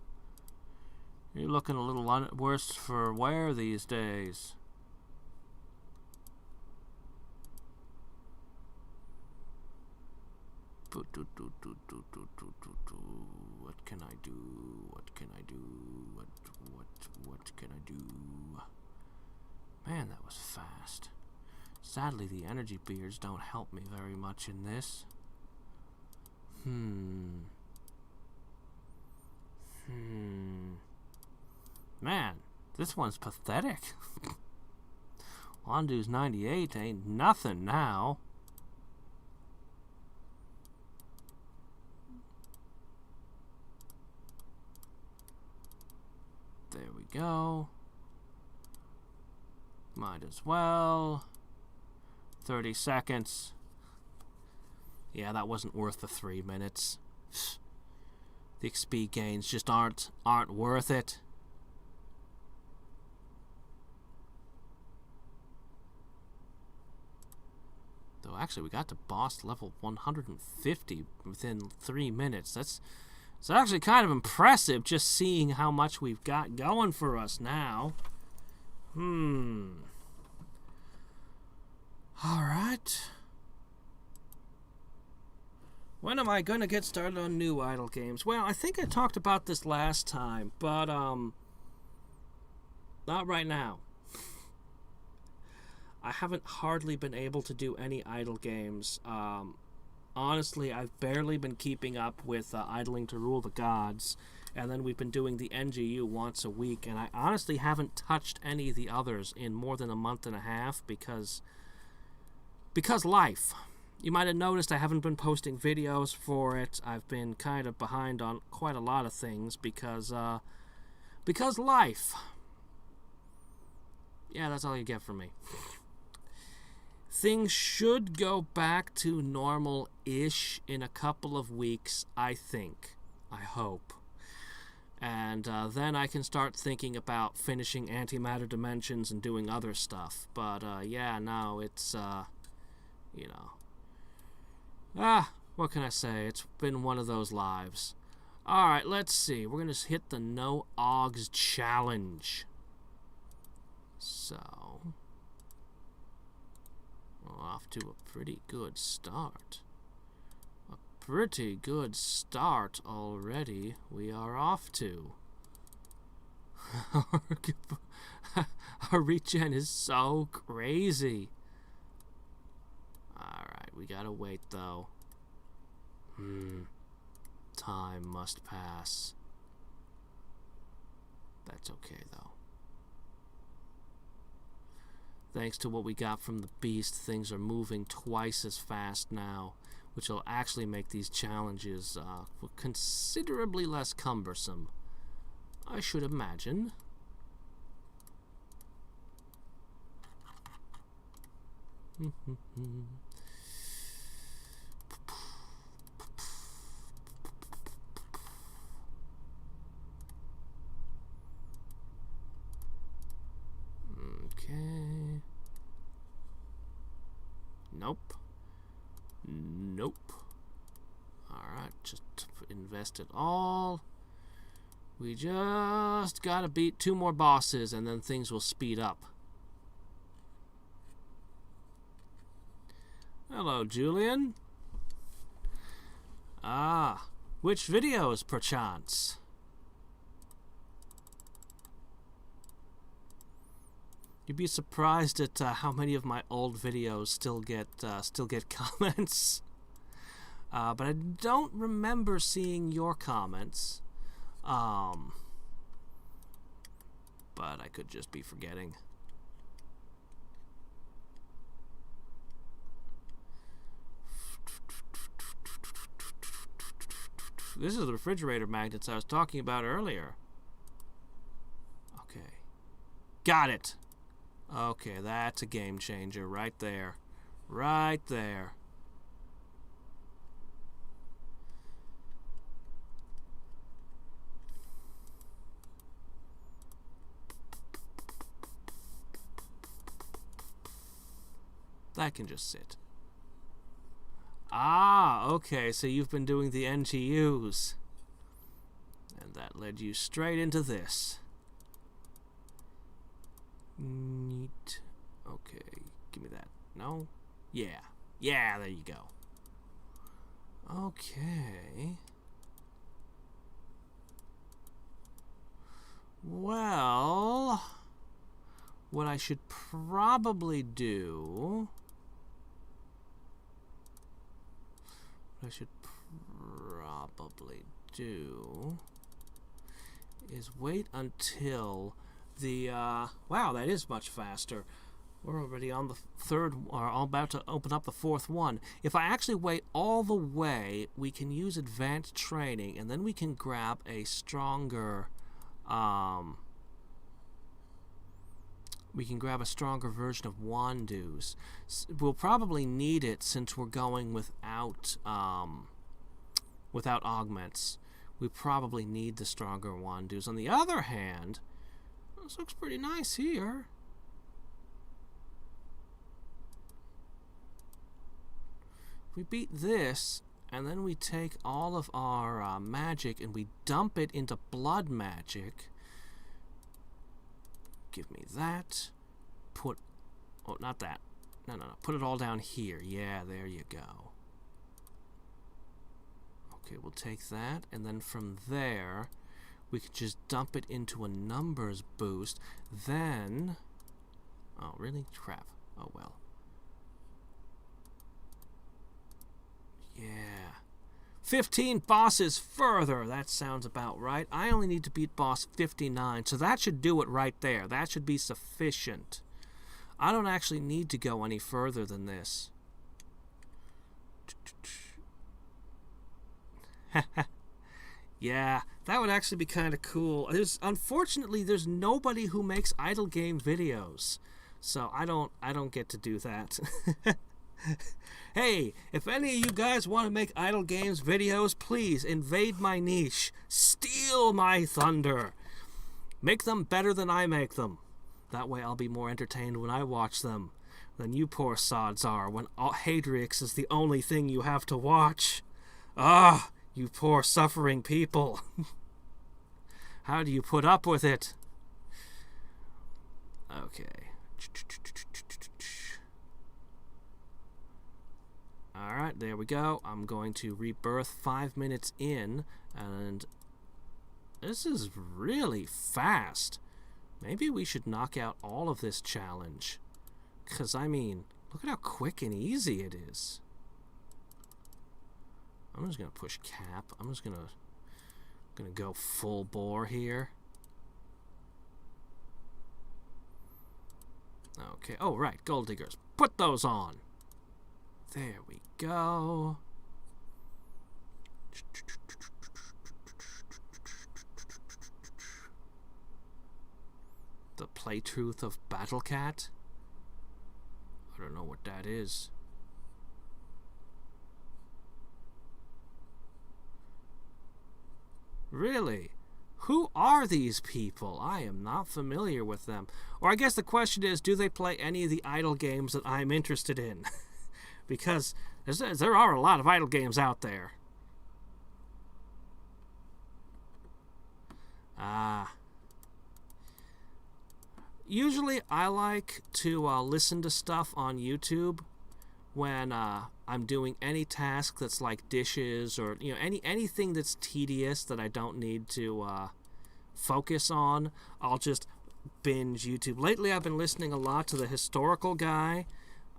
You're looking a little worse for wear these days. What can I do? What can I do? What can I do? Man, that was fast. Sadly, the energy beards don't help me very much in this. Man, this one's pathetic. Wandu's 98 ain't nothing now. There we go. Might as well. 30 seconds. Yeah, that wasn't worth the 3 minutes. The XP gains just aren't worth it. Though actually we got to boss level 150 within 3 minutes. That's actually kind of impressive, just seeing how much we've got going for us now. Alright. When am I going to get started on new idle games? Well, I think I talked about this last time, but, not right now. I haven't hardly been able to do any idle games. Honestly, I've barely been keeping up with Idling to Rule the Gods, and then we've been doing the NGU once a week, and I honestly haven't touched any of the others in more than a month and a half because life. You might have noticed I haven't been posting videos for it. I've been kind of behind on quite a lot of things because life. Yeah, that's all you get from me. Things should go back to normal-ish in a couple of weeks, I think. I hope. And then I can start thinking about finishing Antimatter Dimensions and doing other stuff. But, yeah, no, it's, you know. What can I say? It's been one of those lives. Alright, let's see. We're going to hit the No OGS challenge. So, we're off to a pretty good start. A pretty good start already. We are off to. Our regen is so crazy. Alright, we gotta wait though. Time must pass. That's okay though. Thanks to what we got from the beast, things are moving twice as fast now, which will actually make these challenges considerably less cumbersome, I should imagine. Okay. Nope. Nope. just invest it all. We just gotta beat 2 more bosses and then things will speed up. Hello, Julian. Ah, which videos, perchance? You'd be surprised at how many of my old videos still get comments. But I don't remember seeing your comments. But I could just be forgetting. This is the refrigerator magnets I was talking about earlier. Okay. Got it. Okay, that's a game changer right there. Right there. That can just sit. Ah, okay, so you've been doing the NGUs. And that led you straight into this. Neat. Okay, give me that. No? Yeah. Yeah, there you go. Okay. Well, what I should probably do... is wait until the wow, that is much faster. We're already on the 3rd, or about to open up the 4th one. If I actually wait all the way, we can use advanced training, and then we can grab a stronger version of Wandu's. We'll probably need it since we're going without augments. We probably need the stronger Wandu's. On the other hand, this looks pretty nice here. We beat this, and then we take all of our magic and we dump it into blood magic. Give me that. Put... oh, not that. No. Put it all down here. Yeah, there you go. Okay, we'll take that, and then from there, we could just dump it into a numbers boost. Then... oh, really? Crap. Oh, well. Yeah. 15 bosses further. That sounds about right. I only need to beat boss 59, so that should do it right there. That should be sufficient. I don't actually need to go any further than this. Yeah, that would actually be kind of cool. Unfortunately, there's nobody who makes idle game videos, so I don't get to do that. Hey, if any of you guys want to make idle games videos, please invade my niche. Steal my thunder. Make them better than I make them. That way I'll be more entertained when I watch them than you poor sods are when Hadriex is the only thing you have to watch. Ah, you poor suffering people. How do you put up with it? Okay. Alright, there we go. I'm going to rebirth 5 minutes in, and this is really fast. Maybe we should knock out all of this challenge. Because, I mean, look at how quick and easy it is. I'm just going to push cap. I'm just going to go full bore here. Okay. Oh, right. Gold diggers. Put those on. There we go. The playtruth of Battle Cat? I don't know what that is. Really? Who are these people? I am not familiar with them. Or I guess the question is, do they play any of the idle games that I'm interested in? Because there are a lot of idle games out there. Usually I like to listen to stuff on YouTube when I'm doing any task that's like dishes or anything that's tedious that I don't need to focus on. I'll just binge YouTube. Lately I've been listening a lot to the historical guy.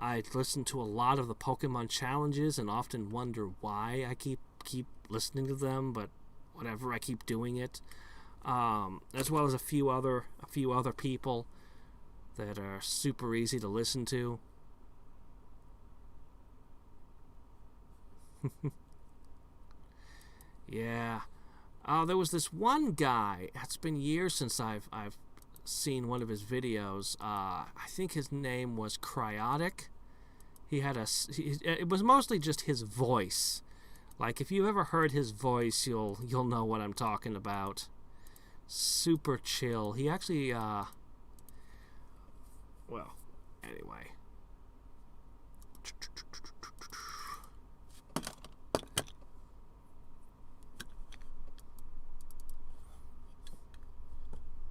I listen to a lot of the Pokemon challenges and often wonder why I keep listening to them, but whatever, I keep doing it. As well as a few other people that are super easy to listen to. Yeah. There was this one guy. It's been years since I've seen one of his videos. I think his name was Cryotic. It was mostly just his voice. Like, if you ever heard his voice, you'll know what I'm talking about. Super chill. He actually, well, anyway.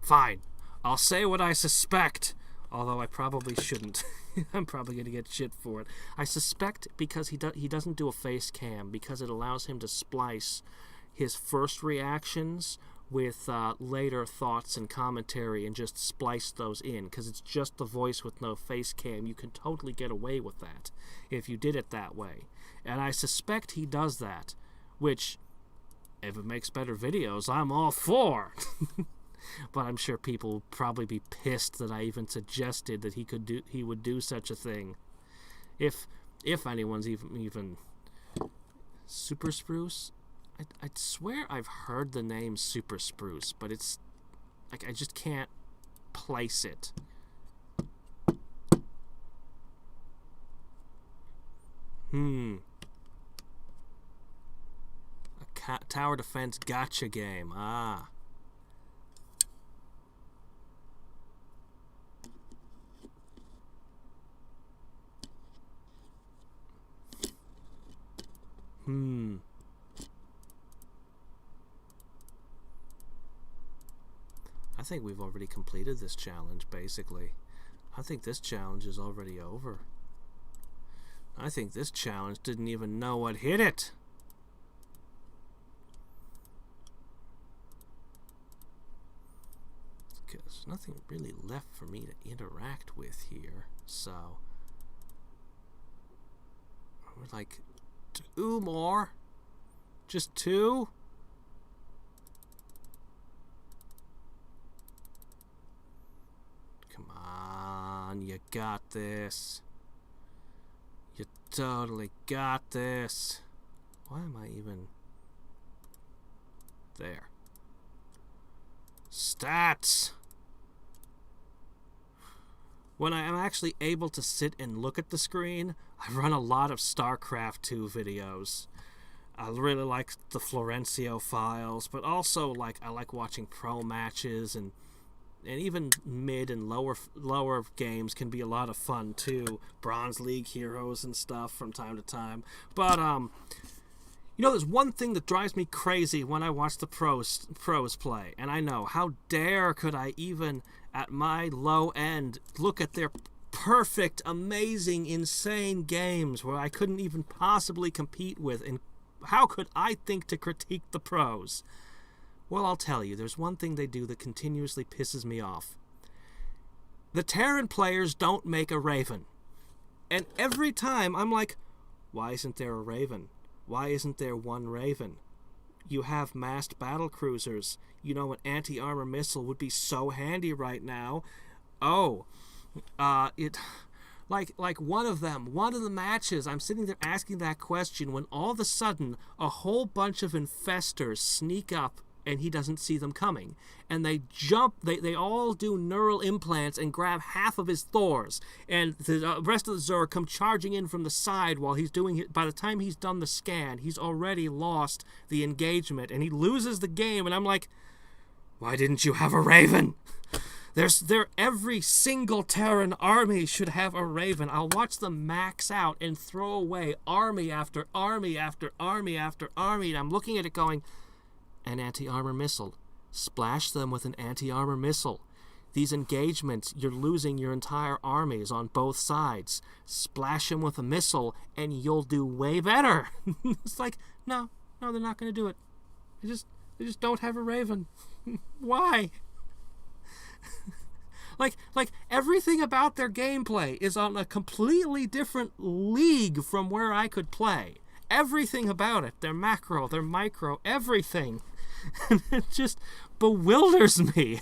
Fine. I'll say what I suspect, although I probably shouldn't. I'm probably going to get shit for it. I suspect because he doesn't do a face cam, because it allows him to splice his first reactions with later thoughts and commentary and just splice those in, because it's just the voice with no face cam. You can totally get away with that if you did it that way. And I suspect he does that, which, if it makes better videos, I'm all for. But I'm sure people will probably be pissed that I even suggested that he would do such a thing. If anyone's even Super Spruce. I'd swear I've heard the name Super Spruce, but it's like I just can't place it. A tower defense gotcha game. Ah. I think we've already completed this challenge, basically. I think this challenge is already over. I think this challenge didn't even know what hit it. Because there's nothing really left for me to interact with here, so we're like 2 more. Just 2? Come on, you got this. You totally got this. Why am I even there? Stats! When I am actually able to sit and look at the screen, I run a lot of StarCraft 2 videos. I really like the Florencio files, but also I like watching pro matches, and even mid and lower games can be a lot of fun too. Bronze League heroes and stuff from time to time. But there's one thing that drives me crazy when I watch the pros play, and I know, how dare could I even at my low end look at their perfect, amazing, insane games where I couldn't even possibly compete with, and how could I think to critique the pros? Well, I'll tell you, there's one thing they do that continuously pisses me off. The Terran players don't make a Raven. And every time I'm like, why isn't there a Raven? Why isn't there one Raven? You have massed battle cruisers. An anti-armor missile would be so handy right now. Oh, Like one of the matches, I'm sitting there asking that question when all of a sudden a whole bunch of infestors sneak up and he doesn't see them coming. And they jump, they all do neural implants and grab half of his Thors. And the rest of the Zerg come charging in from the side while he's doing it. By the time he's done the scan, he's already lost the engagement and he loses the game. And I'm like, why didn't you have a Raven? Every single Terran army should have a Raven. I'll watch them max out and throw away army after army after army after army. And I'm looking at it going, an anti-armor missile. Splash them with an anti-armor missile. These engagements, you're losing your entire armies on both sides. Splash them with a missile, and you'll do way better. It's like, no, they're not going to do it. They just don't have a Raven. Why? Like everything about their gameplay is on a completely different league from where I could play. Everything about it, their macro, their micro, everything. It just bewilders me.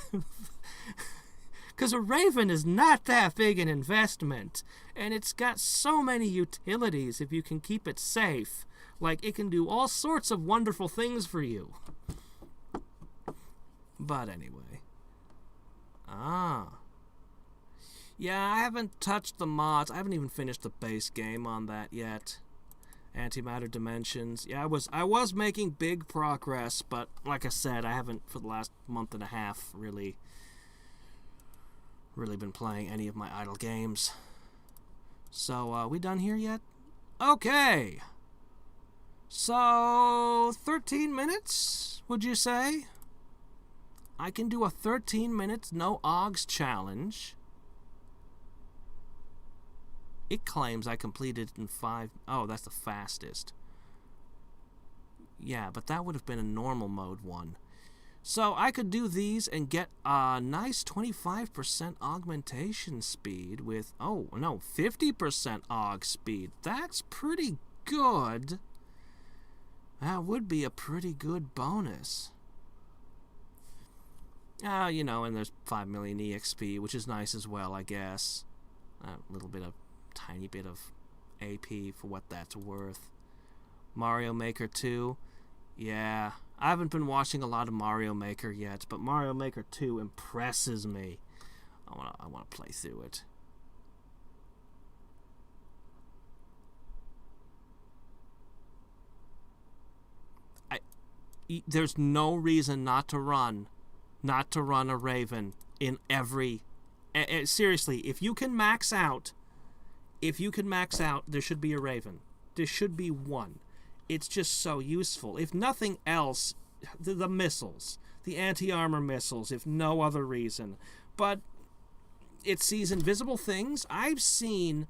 Because a Raven is not that big an investment, and it's got so many utilities if you can keep it safe. Like, it can do all sorts of wonderful things for you. But anyway. Yeah, I haven't touched the mods. I haven't even finished the base game on that yet. Antimatter Dimensions. Yeah, I was making big progress, but like I said, I haven't for the last month and a half really been playing any of my idle games. So, we done here yet? Okay. So, 13 minutes, would you say? I can do a 13 minutes no OGS challenge. It claims I completed it in 5... Oh, that's the fastest. Yeah, but that would have been a normal mode one. So I could do these and get a nice 25% augmentation speed with... Oh, no, 50% AUG speed. That's pretty good. That would be a pretty good bonus. You know, and there's 5 million EXP, which is nice as well, I guess. Tiny bit of AP for what that's worth. Mario Maker 2. Yeah, I haven't been watching a lot of Mario Maker yet, but Mario Maker 2 impresses me. I want to play through it. There's no reason not to run a Raven in every... seriously, if you can max out, there should be a Raven. There should be one. It's just so useful. If nothing else, the missiles, the anti-armor missiles, if no other reason. But it sees invisible things. I've seen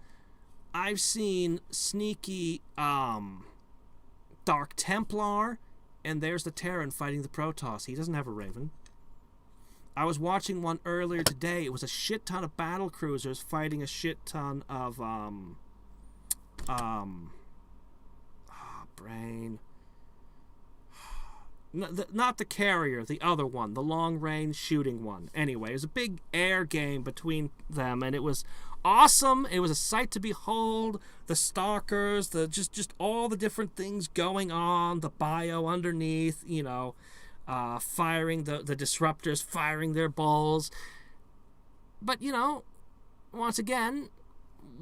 sneaky Dark Templar, and there's the Terran fighting the Protoss. He doesn't have a Raven. I was watching one earlier today. It was a shit ton of battle cruisers fighting a shit ton of brain. Not the carrier, the other one, the long-range shooting one. Anyway, it was a big air game between them, and it was awesome. It was a sight to behold. The stalkers, just all the different things going on, the bio underneath, you know, firing the disruptors, firing their balls. But, you know, once again,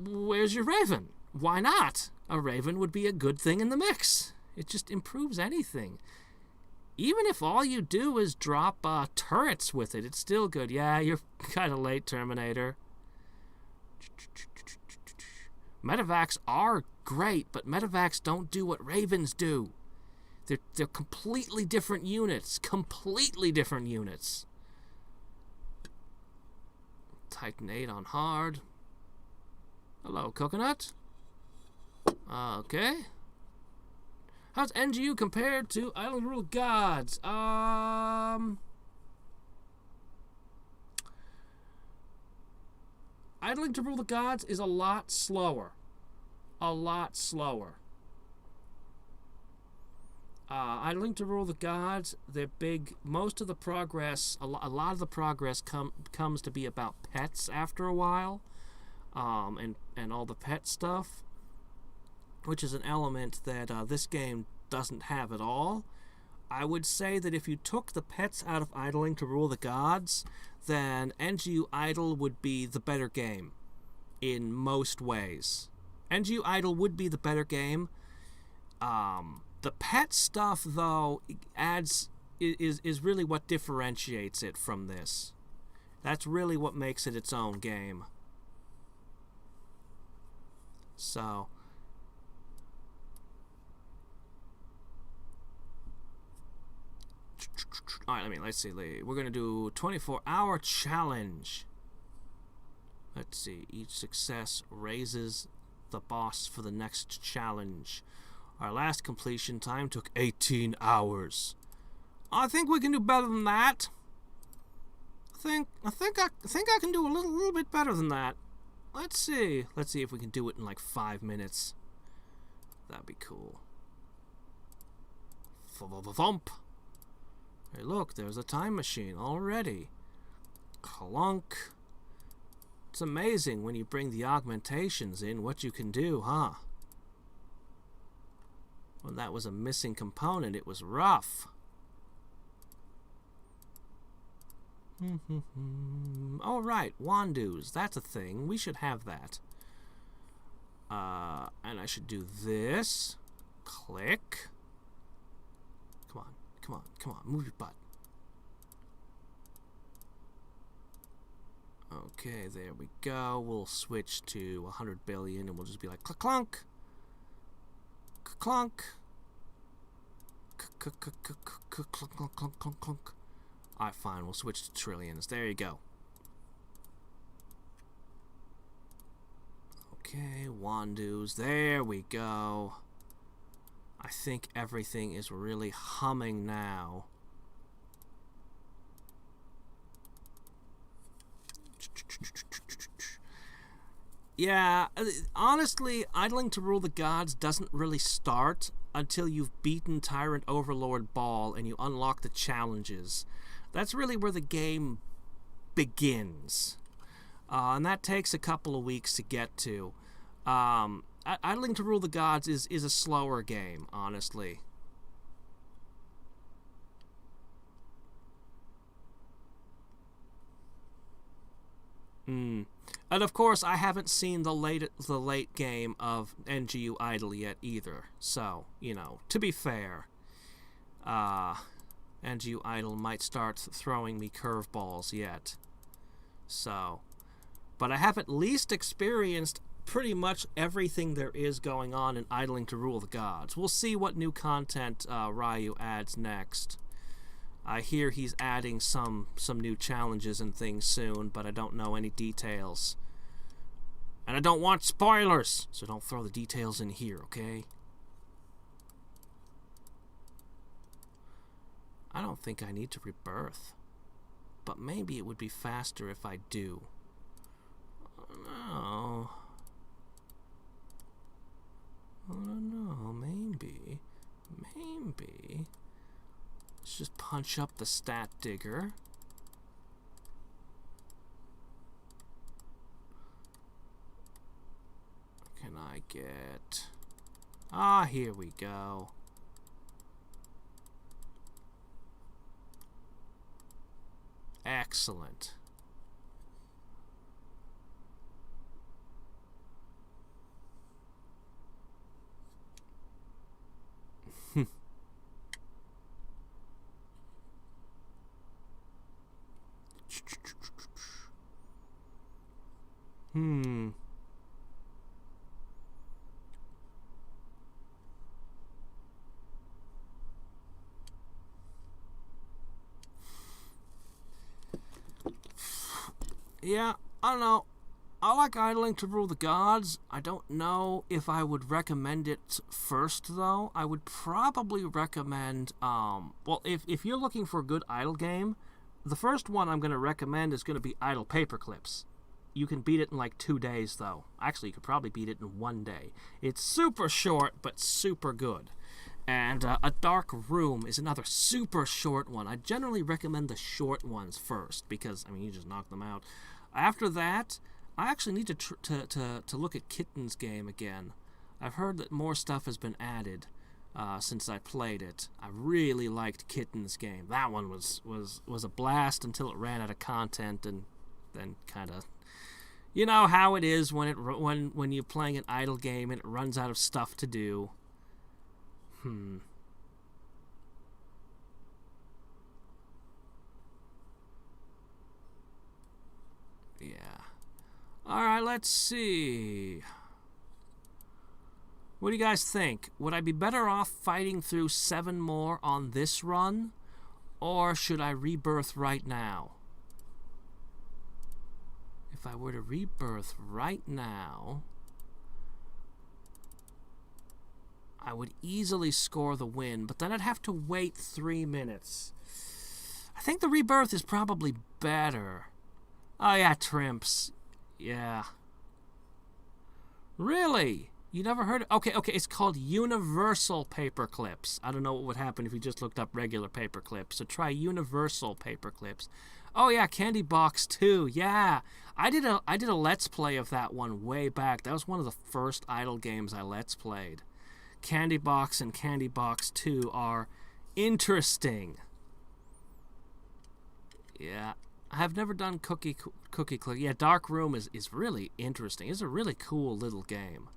where's your Raven? Why not? A Raven would be a good thing in the mix. It just improves anything. Even if all you do is drop turrets with it, it's still good. Yeah, you're kind of late, Terminator. Medevacs are great, but Medevacs don't do what Ravens do. They're completely different units. Completely different units. Titan 8 on hard. Hello, Coconut. Okay. How's NGU compared to Island Rule Gods? Idling to Rule the Gods is a lot slower. A lot slower. Idling to Rule the Gods, they're big. Most of the progress, a lot of the progress comes to be about pets after a while. And all the pet stuff, which is an element that this game doesn't have at all. I would say that if you took the pets out of Idling to Rule the Gods, then NGU Idle would be the better game in most ways. NGU Idle would be the better game. The pet stuff, though, is really what differentiates it from this. That's really what makes it its own game. So... All right, let's see. We're gonna do 24-hour challenge. Let's see. Each success raises the boss for the next challenge. Our last completion time took 18 hours. I think we can do better than that. I think I can do a little bit better than that. Let's see. Let's see if we can do it in like 5 minutes. That'd be cool. Thump. Hey, look, there's a time machine already. Clunk. It's amazing when you bring the augmentations in what you can do, huh? When that was a missing component, it was rough. Oh, right, Wandus. That's a thing. We should have that. And I should do this. Click. Come on, come on, come on. Move your butt. Okay, there we go. We'll switch to 100 billion and we'll just be like clunk. Clunk. Clunk. Alright, fine. We'll switch to trillions. There you go. Okay, Wandus. There we go. I think everything is really humming now. Yeah, honestly, Idling to Rule the Gods doesn't really start until you've beaten Tyrant Overlord Ball and you unlock the challenges. That's really where the game begins. And that takes a couple of weeks to get to. Idling to Rule the Gods is a slower game, honestly. And of course, I haven't seen the late game of NGU Idle yet either. So, you know, to be fair, NGU Idle might start throwing me curveballs yet. So, but I have at least experienced pretty much everything there is going on in Idling to Rule the Gods. We'll see what new content Ryu adds next. I hear he's adding some new challenges and things soon, but I don't know any details. And I don't want spoilers, so don't throw the details in here, okay? I don't think I need to rebirth, but maybe it would be faster if I do. I don't know, maybe. Let's just punch up the stat digger. Can I get... Ah, here we go. Excellent. Yeah, I don't know. I like Idling to Rule the Gods. I don't know if I would recommend it first, though. I would probably recommend, well, if you're looking for a good idle game, the first one I'm going to recommend is going to be Idle Paperclips. You can beat it in like 2 days, though. Actually, you could probably beat it in 1 day. It's super short, but super good. And A Dark Room is another super short one. I generally recommend the short ones first, because, I mean, you just knock them out. After that, I actually need to look at Kitten's game again. I've heard that more stuff has been added since I played it. I really liked Kitten's game. That one was a blast until it ran out of content, and then kind of, you know how it is when you're playing an idle game and it runs out of stuff to do. Yeah. Alright, let's see. What do you guys think? Would I be better off fighting through 7 more on this run? Or should I rebirth right now? If I were to rebirth right now, I would easily score the win, but then I'd have to wait 3 minutes. I think the rebirth is probably better. Oh yeah, Trimps. Yeah. Really? You never heard of... Okay, it's called Universal Paperclips. I don't know what would happen if you just looked up regular paperclips. So try Universal Paperclips. Oh yeah, Candy Box 2. Yeah. I did a Let's Play of that one way back. That was one of the first idle games I Let's Played. Candy Box and Candy Box 2 are interesting. Yeah. I have never done Cookie Click. Yeah, Dark Room is really interesting. It's a really cool little game.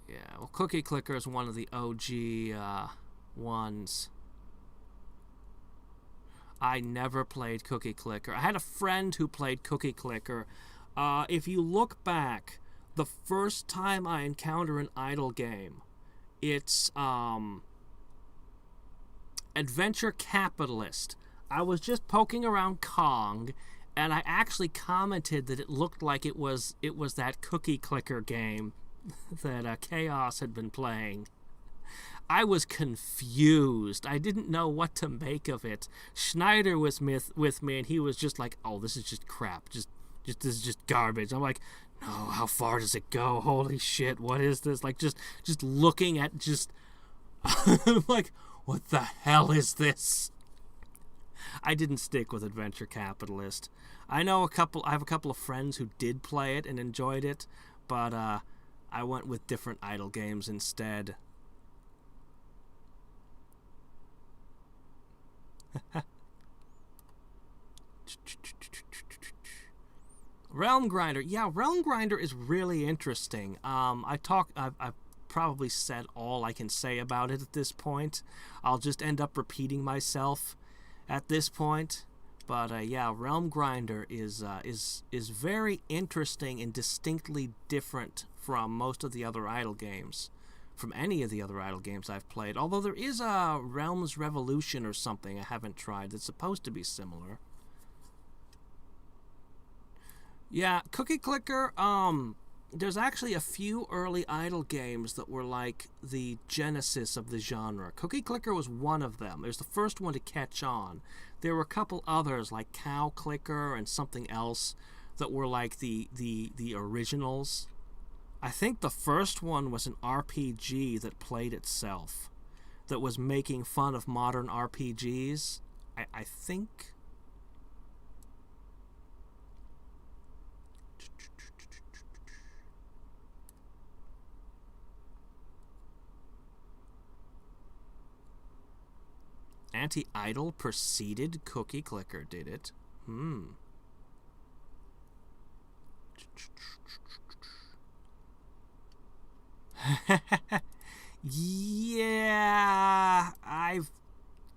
Yeah, well, Cookie Clicker is one of the OG ones. I never played Cookie Clicker. I had a friend who played Cookie Clicker. If you look back, the first time I encounter an idle game, it's Adventure Capitalist. I was just poking around Kong, and I actually commented that it looked like it was that Cookie Clicker game that Chaos had been playing. I was confused. I didn't know what to make of it. Schneider was with me, and he was just like, "Oh, this is just crap. Just this is just garbage." I'm like, "No, how far does it go? Holy shit, what is this?" Like, just looking at just, I'm like, "What the hell is this?" I didn't stick with Adventure Capitalist. I have a couple of friends who did play it and enjoyed it, but I went with different idle games instead. Realm Grinder. Yeah, Realm Grinder is really interesting. I've probably said all I can say about it at this point. I'll just end up repeating myself at this point. But yeah, Realm Grinder is very interesting and distinctly different from most of the other idle games. From any of the other idle games I've played. Although there is a Realms Revolution or something I haven't tried that's supposed to be similar. Yeah, Cookie Clicker, there's actually a few early idle games that were like the genesis of the genre. Cookie Clicker was one of them. It was the first one to catch on. There were a couple others like Cow Clicker and something else that were like the originals. I think the first one was an RPG that played itself, that was making fun of modern RPGs. I think. Anti-Idle preceded Cookie Clicker, did it? Yeah, I've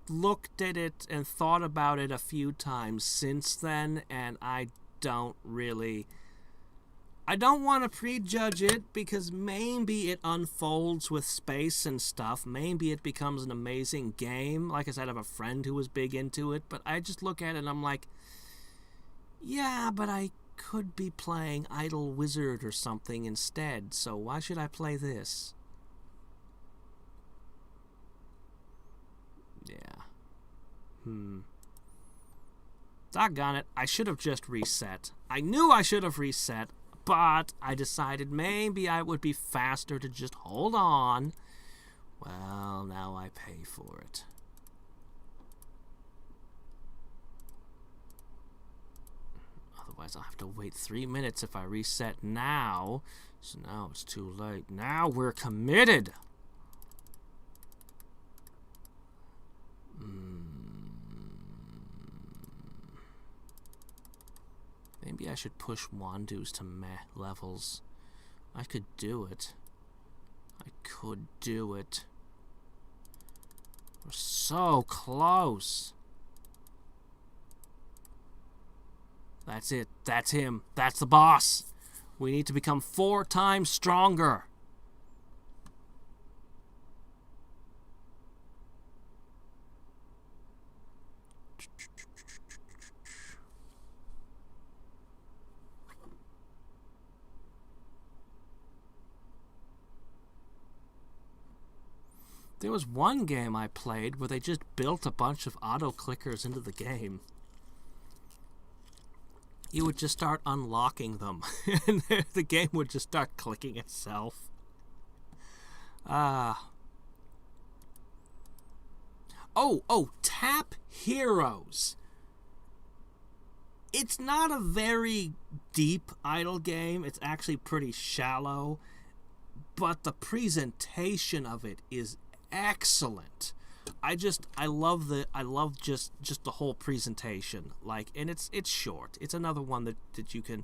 looked at it and thought about it a few times since then, and I don't want to prejudge it, because maybe it unfolds with space and stuff. Maybe it becomes an amazing game. Like I said, I have a friend who was big into it, but I just look at it and I'm like, yeah, but I could be playing Idle Wizard or something instead, so why should I play this? Yeah. Doggone it, I should have just reset. I knew I should have reset, but I decided maybe I would be faster to just hold on. Well, now I pay for it. Otherwise, I'll have to wait 3 minutes if I reset now. So now it's too late. Now we're committed. Maybe I should push Wandu's to meh levels. I could do it. We're so close. That's it. That's him. That's the boss. We need to become 4 times stronger. There was one game I played where they just built a bunch of auto-clickers into the game. You would just start unlocking them, and the game would just start clicking itself. Oh, Tap Heroes. It's not a very deep idle game. It's actually pretty shallow, but the presentation of it is excellent. I love just the whole presentation. Like, and it's short. It's another one that you can,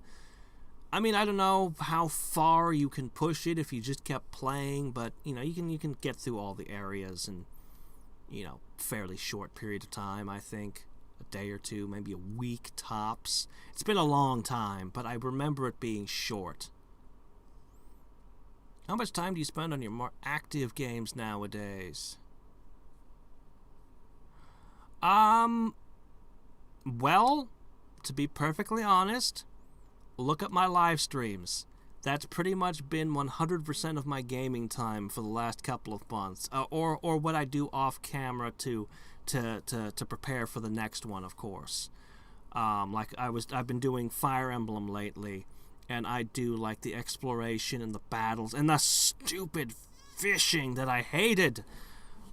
I mean, I don't know how far you can push it if you just kept playing, but you know, you can get through all the areas in, you know, fairly short period of time. I think a day or two, maybe a week tops. It's been a long time, but I remember it being short. How much time do you spend on your more active games nowadays? Well, to be perfectly honest, look at my live streams. That's pretty much been 100% of my gaming time for the last couple of months, or what I do off camera to prepare for the next one, of course. Like I've been doing Fire Emblem lately, and I do like the exploration and the battles and the stupid fishing that I hated.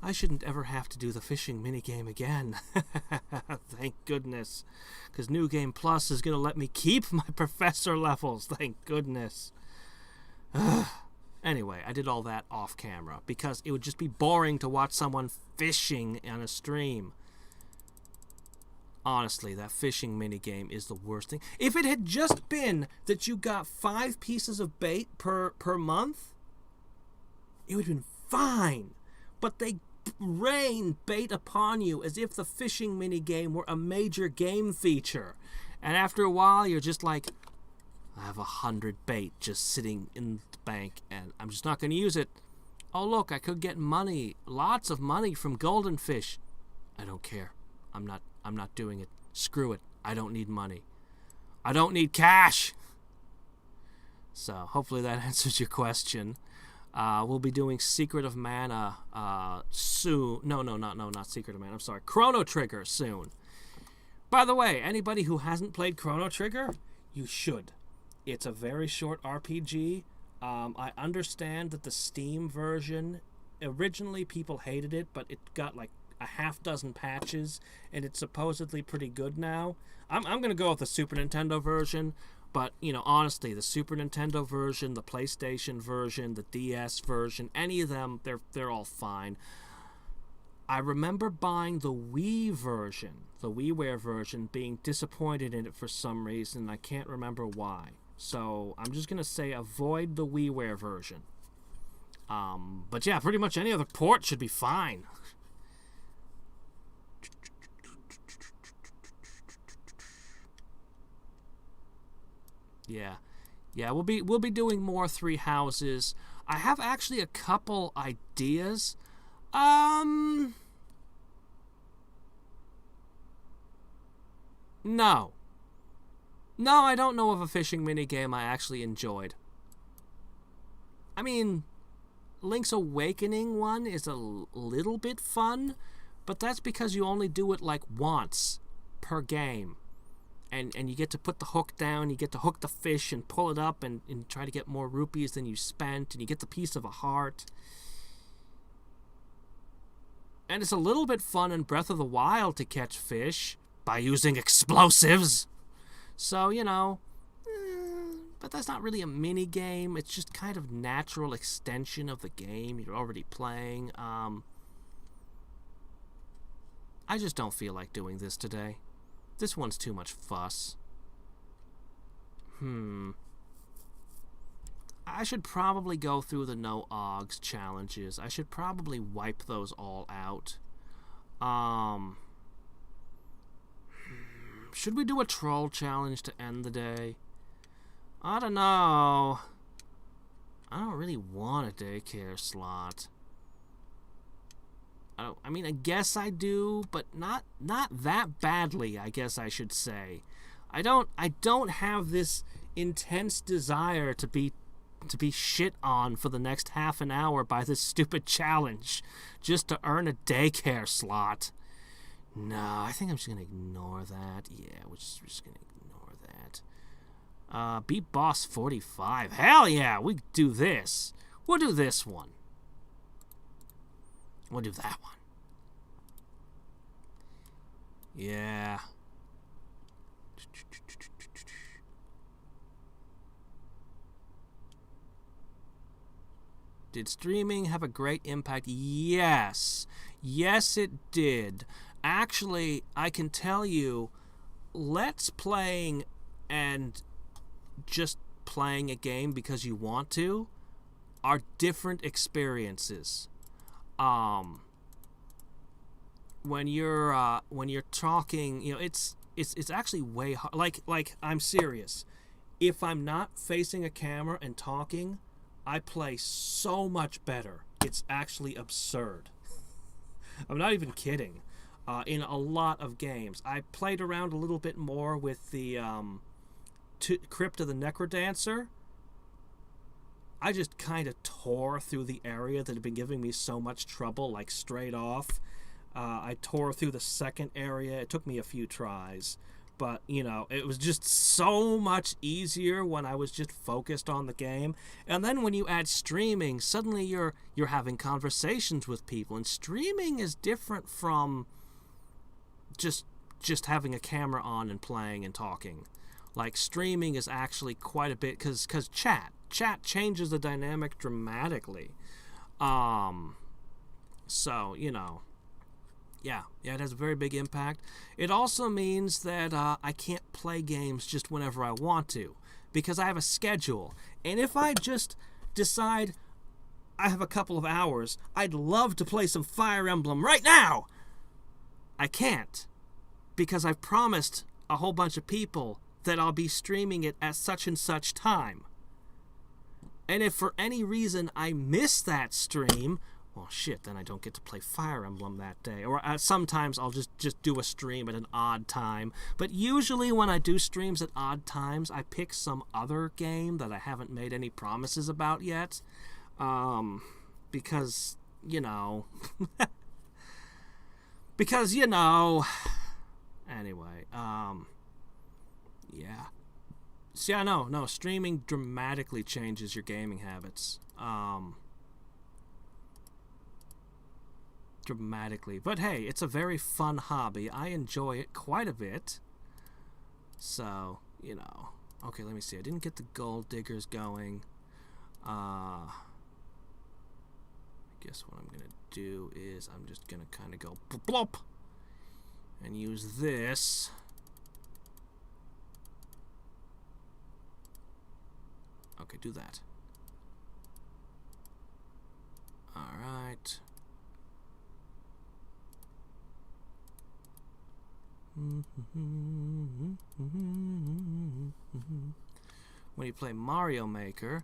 I shouldn't ever have to do the fishing minigame again. Thank goodness. Because New Game Plus is going to let me keep my professor levels. Thank goodness. Anyway, I did all that off camera because it would just be boring to watch someone fishing on a stream. Honestly, that fishing minigame is the worst thing. If it had just been that you got 5 pieces of bait per month, it would have been fine. But they rain bait upon you as if the fishing minigame were a major game feature. And after a while, you're just like, I have 100 bait just sitting in the bank, and I'm just not going to use it. Oh, look, I could get money, lots of money from golden fish. I don't care. I'm not doing it. Screw it. I don't need money. I don't need cash. So hopefully that answers your question. We'll be doing Secret of Mana soon. No, not Secret of Mana. I'm sorry. Chrono Trigger soon. By the way, anybody who hasn't played Chrono Trigger, you should. It's a very short RPG. I understand that the Steam version, originally people hated it, but it got like a half dozen patches, and it's supposedly pretty good now. I'm going to go with the Super Nintendo version. But, you know, honestly, the Super Nintendo version, the PlayStation version, the DS version, any of them, they're all fine. I remember buying the Wii version, the WiiWare version, being disappointed in it for some reason. I can't remember why. So I'm just going to say avoid the WiiWare version. But yeah, pretty much any other port should be fine. Yeah, we'll be doing more Three Houses. I have actually a couple ideas. No, I don't know of a fishing minigame I actually enjoyed. I mean, Link's Awakening one is a little bit fun, but that's because you only do it like once per game. And you get to put the hook down, you get to hook the fish and pull it up and try to get more rupees than you spent, and you get the piece of a heart. And it's a little bit fun in Breath of the Wild to catch fish by using explosives. So, you know, but that's not really a mini game. It's just kind of natural extension of the game you're already playing. I just don't feel like doing this today. This one's too much fuss. I should probably go through the no OGs challenges. I should probably wipe those all out. Should we do a troll challenge to end the day? I don't know. I don't really want a daycare slot. I mean, I guess I do, but not that badly, I guess I should say. I don't have this intense desire to be shit on for the next half an hour by this stupid challenge just to earn a daycare slot. No, I think I'm just going to ignore that. Yeah, we're just going to ignore that. Beat Boss 45. Hell yeah, we do this. We'll do this one. We'll do that one. Yeah. Did streaming have a great impact? Yes. Yes, it did. Actually, I can tell you, let's playing and just playing a game because you want to are different experiences. When you're talking, you know, it's actually way hard. Like I'm serious. If I'm not facing a camera and talking, I play so much better. It's actually absurd. I'm not even kidding. In a lot of games, I played around a little bit more with the Crypt of the Necrodancer. I just kind of tore through the area that had been giving me so much trouble, like straight off. I tore through the second area. It took me a few tries, but you know, it was just so much easier when I was just focused on the game. And then when you add streaming, suddenly you're having conversations with people, and streaming is different from just having a camera on and playing and talking. Like, streaming is actually quite a bit, because chat changes the dynamic dramatically. So, you know, yeah, it has a very big impact. It also means that I can't play games just whenever I want to, because I have a schedule. And if I just decide I have a couple of hours, I'd love to play some Fire Emblem right now, I can't, because I've promised a whole bunch of people that I'll be streaming it at such and such time. And if for any reason I miss that stream, well, shit, then I don't get to play Fire Emblem that day. Or sometimes I'll just do a stream at an odd time. But usually when I do streams at odd times, I pick some other game that I haven't made any promises about yet. Because, you know... Because, you know... Anyway, yeah. See, I know, no, streaming dramatically changes your gaming habits. Dramatically. But hey, it's a very fun hobby. I enjoy it quite a bit. So, you know. Okay, let me see. I didn't get the gold diggers going. I guess what I'm going to do is I'm just going to kind of go plop and use this. Okay, do that. Alright. When you play Mario Maker,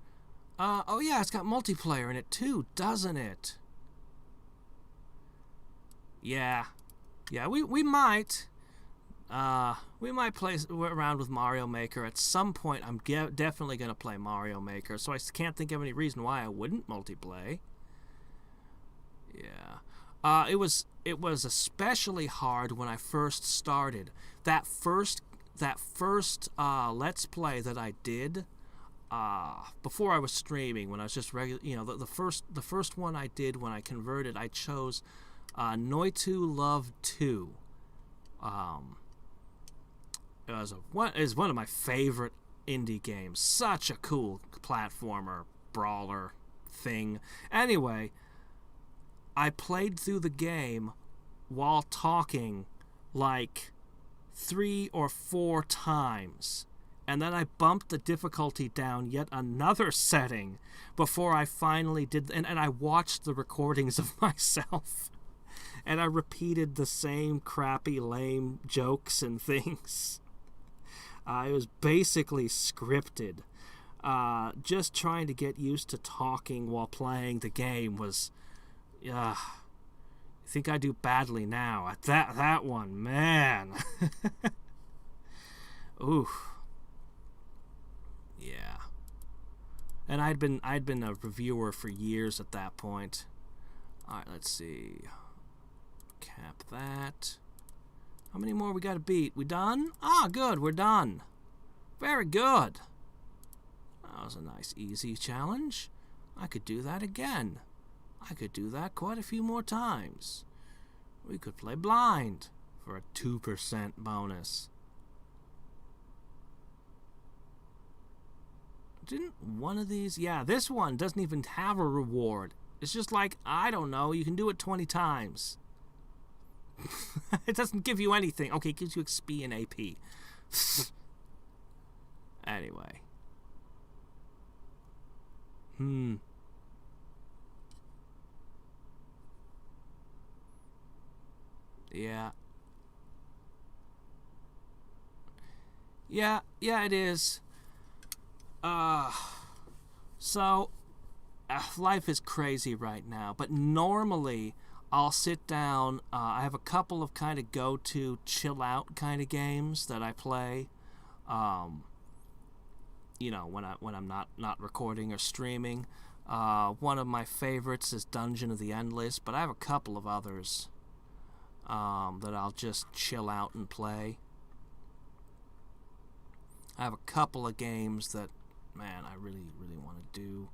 oh yeah, it's got multiplayer in it too, doesn't it? Yeah, we might play around with Mario Maker at some point. I'm definitely gonna play Mario Maker, so I can't think of any reason why I wouldn't multiplay. Yeah, it was especially hard when I first started. That first Let's Play that I did before I was streaming, when I was just regular, you know, the first one I did when I converted, I chose Noitu Love 2. It was one of my favorite indie games. Such a cool platformer, brawler thing. Anyway, I played through the game while talking like 3 or 4 times. And then I bumped the difficulty down yet another setting before I finally did. And I watched the recordings of myself. and I repeated the same crappy, lame jokes and things. It was basically scripted. Just trying to get used to talking while playing the game was... I think I do badly now at that one, man. Oof. Yeah. And I'd been a reviewer for years at that point. All right, let's see. Cap that. How many more we got to beat? We done? Ah, good. We're done. Very good. That was a nice, easy challenge. I could do that again. I could do that quite a few more times. We could play blind for a 2% bonus. Didn't one of these... Yeah, this one doesn't even have a reward. It's just like, I don't know, you can do it 20 times. It doesn't give you anything. Okay, it gives you XP and AP. Anyway. Yeah. Yeah, it is. So, life is crazy right now, but normally I'll sit down. I have a couple of kind of go-to chill-out kind of games that I play. You know, when I'm not recording or streaming. One of my favorites is Dungeon of the Endless, but I have a couple of others that I'll just chill out and play. I have a couple of games that, man, I really, really want to do.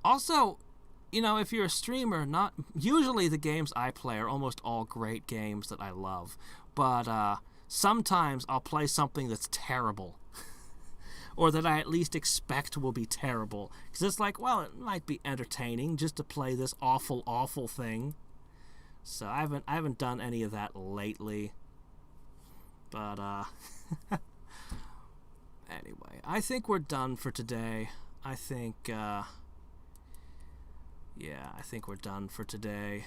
Also, you know, if you're a streamer, not usually the games I play are almost all great games that I love, but sometimes I'll play something that's terrible, or that I at least expect will be terrible, because it's like, well, it might be entertaining just to play this awful, awful thing. So I haven't done any of that lately, but anyway, I think we're done for today. I think, yeah, I think we're done for today.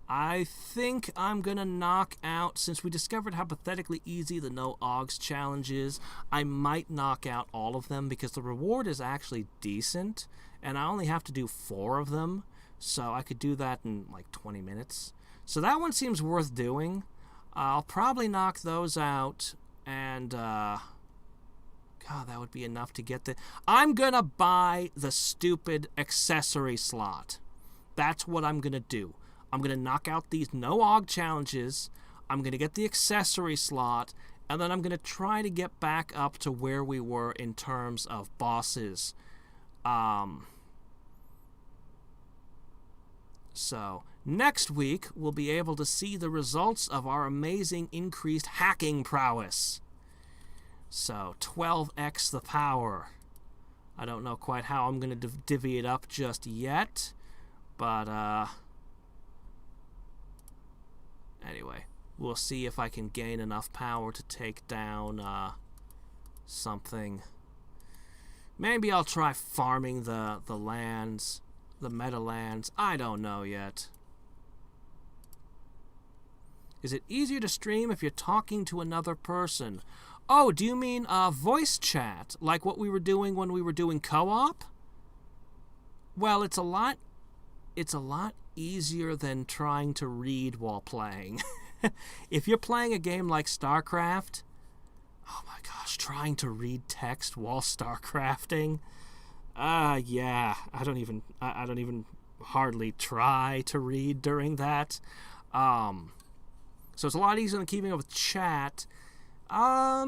I think I'm going to knock out, since we discovered how pathetically easy the no OGS challenge is, I might knock out all of them, because the reward is actually decent, and I only have to do 4 of them, so I could do that in like 20 minutes. So that one seems worth doing. I'll probably knock those out, and, God, that would be enough to get the... I'm gonna buy the stupid accessory slot. That's what I'm gonna do. I'm gonna knock out these no OG challenges, I'm gonna get the accessory slot, and then I'm gonna try to get back up to where we were in terms of bosses. So, next week, we'll be able to see the results of our amazing increased hacking prowess. So, 12x the power. I don't know quite how I'm going to divvy it up just yet, but, anyway, we'll see if I can gain enough power to take down, something. Maybe I'll try farming the lands, the meta lands. I don't know yet. Is it easier to stream if you're talking to another person? Oh, do you mean voice chat, like what we were doing when we were doing co-op? Well, it's a lot easier than trying to read while playing. If you're playing a game like StarCraft, oh my gosh, trying to read text while StarCrafting, yeah, I don't even hardly try to read during that. So it's a lot easier than keeping up with chat. I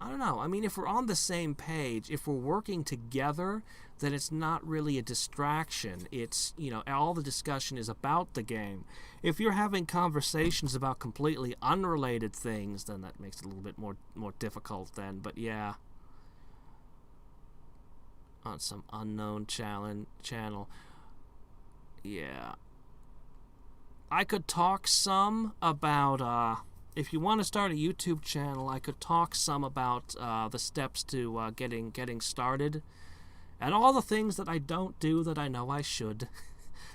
don't know. I mean, if we're on the same page, if we're working together, then it's not really a distraction. It's, you know, all the discussion is about the game. If you're having conversations about completely unrelated things, then that makes it a little bit more difficult then. But yeah, on some unknown channel. Yeah. I could talk some about, if you want to start a YouTube channel, I could talk some about the steps to getting started and all the things that I don't do that I know I should,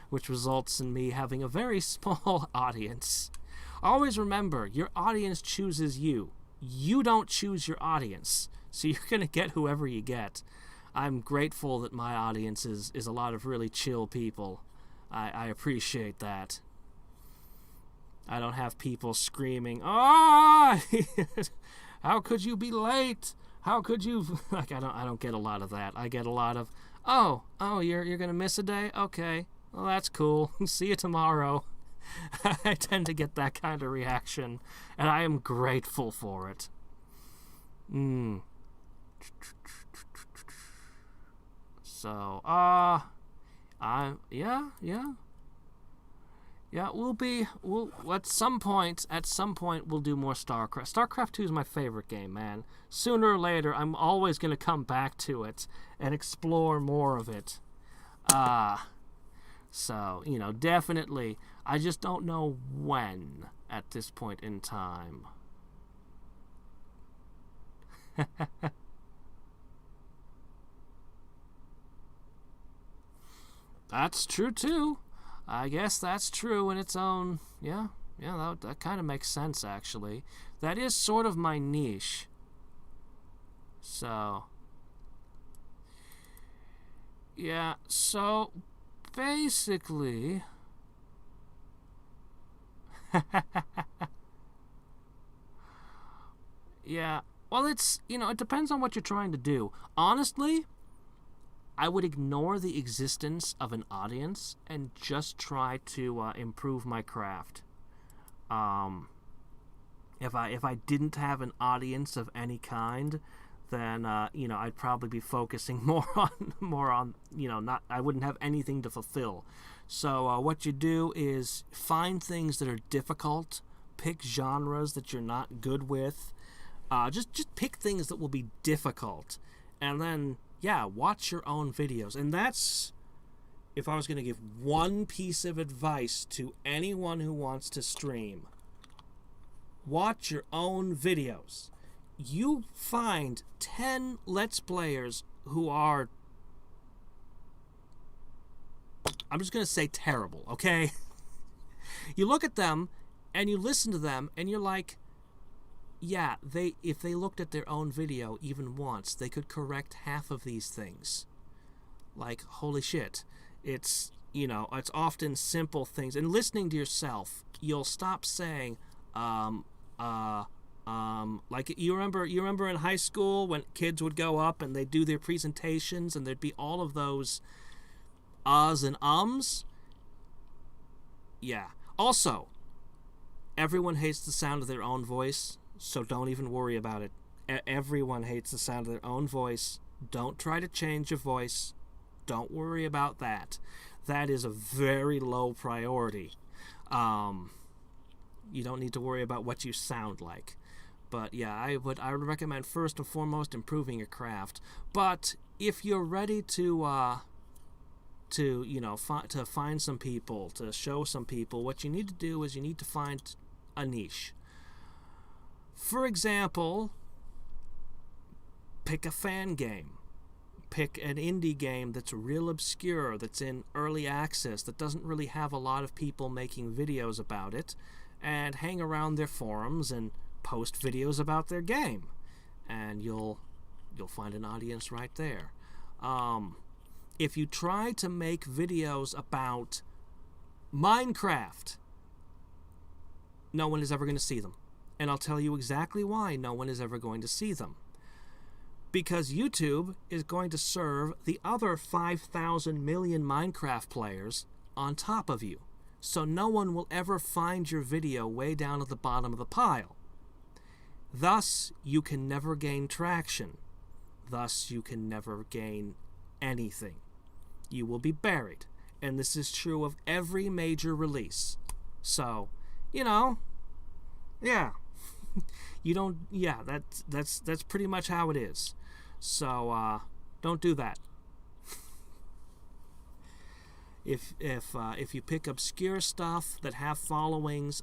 which results in me having a very small audience. Always remember, your audience chooses you. You don't choose your audience, so you're going to get whoever you get. I'm grateful that my audience is a lot of really chill people. I appreciate that. I don't have people screaming, "Ah! How could you be late? How could you?" Like, I don't get a lot of that. I get a lot of, "Oh, you're gonna miss a day? Okay, well, that's cool. See you tomorrow." I tend to get that kind of reaction, and I am grateful for it. So, yeah, we'll at some point we'll do more StarCraft. StarCraft 2 is my favorite game, man. Sooner or later, I'm always going to come back to it and explore more of it. So, definitely. I just don't know when at this point in time. That's true, too. I guess that's true in its own... Yeah, that kind of makes sense, actually. That is sort of my niche. So... Yeah, so... Basically... Yeah, well, it's... it depends on what you're trying to do. Honestly... I would ignore the existence of an audience and just try to improve my craft. If I didn't have an audience of any kind, then I'd probably be focusing more on not I wouldn't have anything to fulfill. So what you do is find things that are difficult, pick genres that you're not good with. Just pick things that will be difficult, and then. Yeah, watch your own videos. And that's, if I was going to give one piece of advice to anyone who wants to stream, watch your own videos. You find 10 Let's Players who are, I'm just going to say terrible, okay? You look at them, and you listen to them, and you're like, yeah, if they looked at their own video even once, they could correct half of these things. Like, holy shit. It's, it's often simple things. And listening to yourself, you'll stop saying, like, you remember in high school when kids would go up and they'd do their presentations and there'd be all of those uhs and ums? Yeah. Also, everyone hates the sound of their own voice. So don't even worry about it. Everyone hates the sound of their own voice. Don't try to change your voice. Don't worry about that. That is a very low priority. You don't need to worry about what you sound like. But yeah, I would recommend first and foremost improving your craft. But if you're ready to find some people, to show some people, what you need to do is you need to find a niche. For example, pick a fan game. Pick an indie game that's real obscure, that's in early access, that doesn't really have a lot of people making videos about it, and hang around their forums and post videos about their game. And you'll find an audience right there. If you try to make videos about Minecraft, no one is ever going to see them. And I'll tell you exactly why no one is ever going to see them. Because YouTube is going to serve the other 5,000 million Minecraft players on top of you. So no one will ever find your video way down at the bottom of the pile. Thus, you can never gain traction. Thus, you can never gain anything. You will be buried. And this is true of every major release. So, yeah. That's pretty much how it is. So don't do that. If you pick obscure stuff that have followings,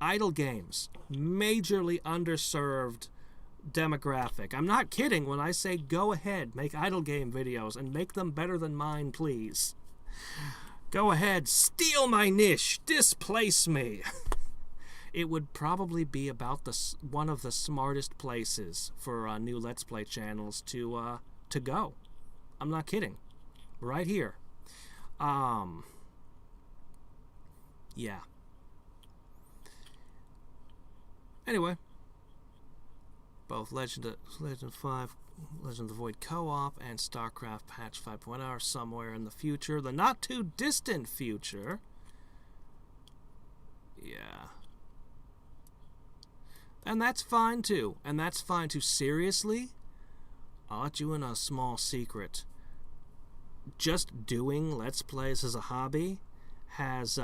idle games, majorly underserved demographic. I'm not kidding when I say go ahead, make idle game videos, and make them better than mine, please. Go ahead, steal my niche, displace me. It would probably be about one of the smartest places for new Let's Play channels to go. I'm not kidding. Right here. Yeah. Anyway, both Legend of 5, Legend of the Void Co-op, and StarCraft Patch 5.0 are somewhere in the future, the not too distant future. Yeah. And that's fine too. And that's fine too. Seriously, I'll let you in a small secret. Just doing Let's Plays as a hobby has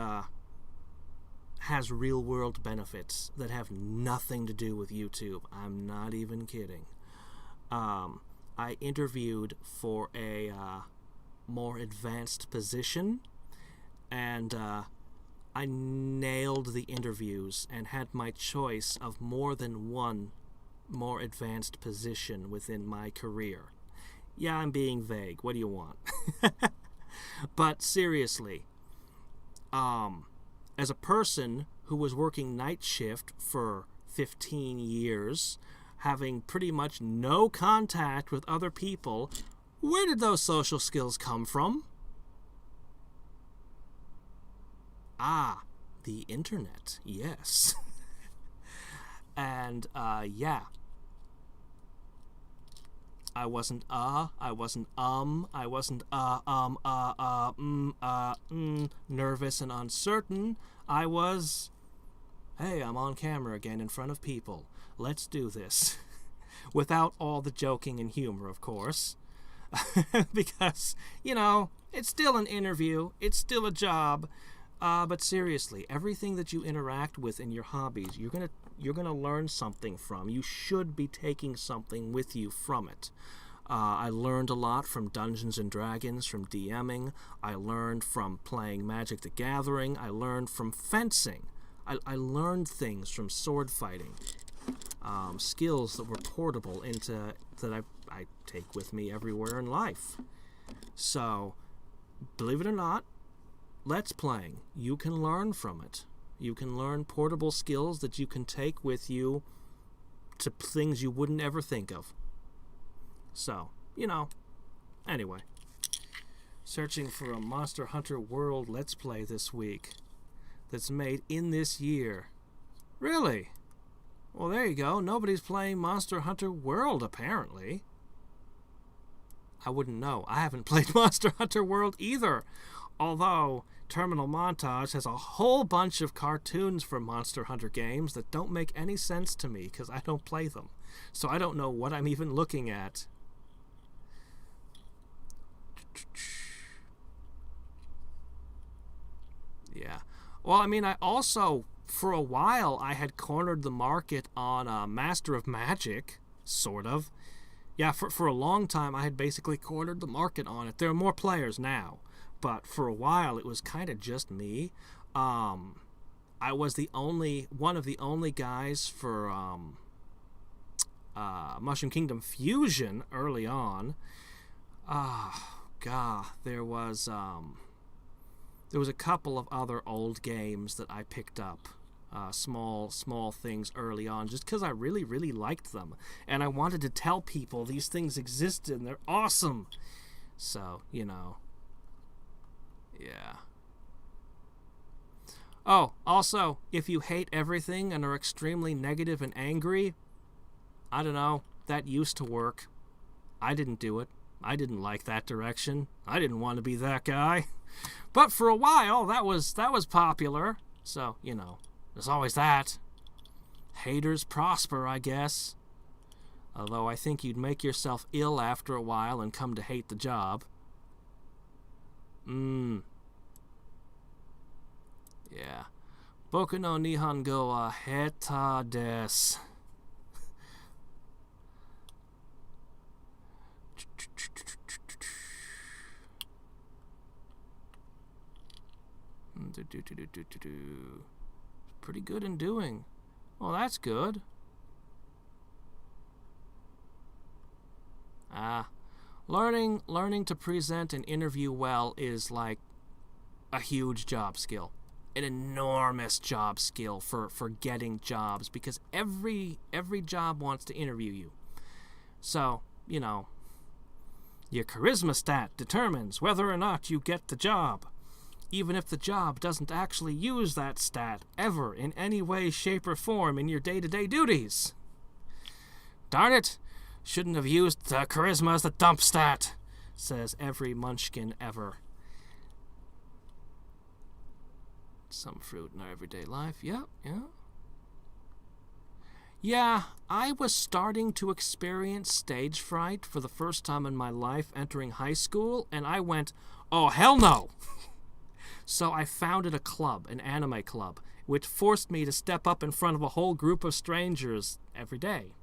real-world benefits that have nothing to do with YouTube. I'm not even kidding. I interviewed for a more advanced position, and I nailed the interviews and had my choice of more than one more advanced position within my career. Yeah, I'm being vague. What do you want? But seriously, as a person who was working night shift for 15 years, having pretty much no contact with other people, where did those social skills come from? Ah, the internet, yes. And, yeah. I wasn't nervous and uncertain. I was, hey, I'm on camera again in front of people. Let's do this. Without all the joking and humor, of course. Because, you know, it's still an interview. It's still a job. But seriously, everything that you interact with in your hobbies, you're gonna learn something from. You should be taking something with you from it. I learned a lot from Dungeons and Dragons, from DMing. I learned from playing Magic the Gathering. I learned from fencing. I learned things from sword fighting. Skills that were portable that I take with me everywhere in life. So, believe it or not, Let's Playing, you can learn from it. You can learn portable skills that you can take with you to things you wouldn't ever think of. So, you know, anyway. Searching for a Monster Hunter World Let's Play this week that's made in this year. Really? Well, there you go. Nobody's playing Monster Hunter World, apparently. I wouldn't know. I haven't played Monster Hunter World either. Although, Terminal Montage has a whole bunch of cartoons from Monster Hunter games that don't make any sense to me because I don't play them. So I don't know what I'm even looking at. Yeah. Well, I mean, I also, for a while, I had cornered the market on Master of Magic, sort of. Yeah, for a long time, I had basically cornered the market on it. There are more players now. But for a while, it was kind of just me. I was one of the only guys for Mushroom Kingdom Fusion early on. God, there was a couple of other old games that I picked up, small things early on, just because I really, really liked them, and I wanted to tell people these things existed and they're awesome. So, you know. Yeah. Oh, also, if you hate everything and are extremely negative and angry, I don't know, that used to work. I didn't do it. I didn't like that direction. I didn't want to be that guy. But for a while, that was popular. So, you know, there's always that. Haters prosper, I guess. Although I think you'd make yourself ill after a while and come to hate the job. Yeah. Boku no Nihongo wa heta desu. Pretty good in doing. Well, that's good. Learning to present and interview well is like a huge job skill. An enormous job skill for getting jobs, because every job wants to interview you. So, you know, your charisma stat determines whether or not you get the job, even if the job doesn't actually use that stat ever in any way, shape, or form in your day-to-day duties. Darn it! Shouldn't have used charisma as the dump stat, says every munchkin ever. Some fruit in our everyday life. Yeah. Yeah, I was starting to experience stage fright for the first time in my life entering high school, and I went, oh, hell no! So I founded a club, an anime club, which forced me to step up in front of a whole group of strangers every day.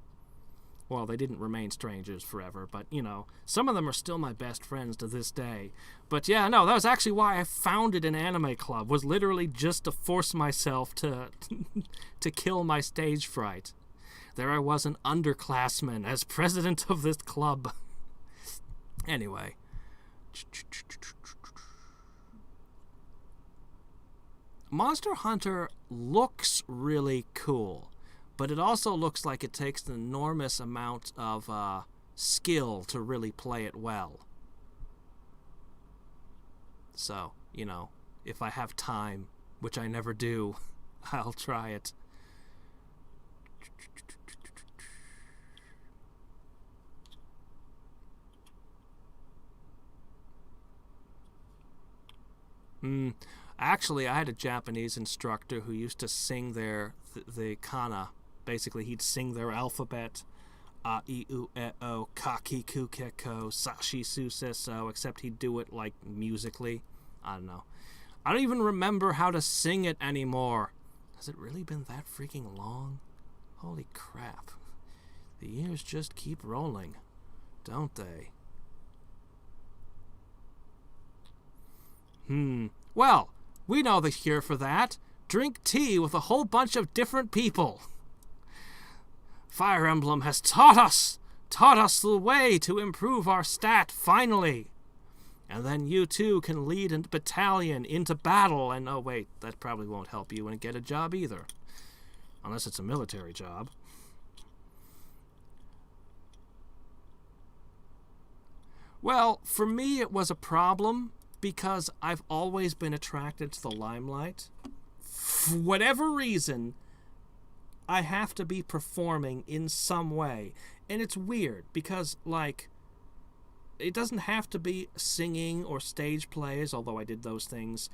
Well, they didn't remain strangers forever, but, you know, some of them are still my best friends to this day. But yeah, no, that was actually why I founded an anime club, was literally just to force myself to kill my stage fright. There I was, an underclassman, as president of this club. Anyway. Monster Hunter looks really cool, but it also looks like it takes an enormous amount of skill to really play it well. So, you know, if I have time, which I never do, I'll try it. Actually, I had a Japanese instructor who used to sing the kana. Basically, he'd sing their alphabet, a, I, U, E, O, ka, ki, ku, ke, ko, sa, shi, su, se, so, except he'd do it, like, musically. I don't know. I don't even remember how to sing it anymore. Has it really been that freaking long? Holy crap. The years just keep rolling, don't they? Well, we know the cure for that. Drink tea with a whole bunch of different people. Fire Emblem has taught us the way to improve our stat, finally. And then you too can lead a battalion into battle, and oh wait, that probably won't help you and get a job either. Unless it's a military job. Well, for me it was a problem, because I've always been attracted to the limelight. For whatever reason, I have to be performing in some way. And it's weird, because, like, it doesn't have to be singing or stage plays, although I did those things.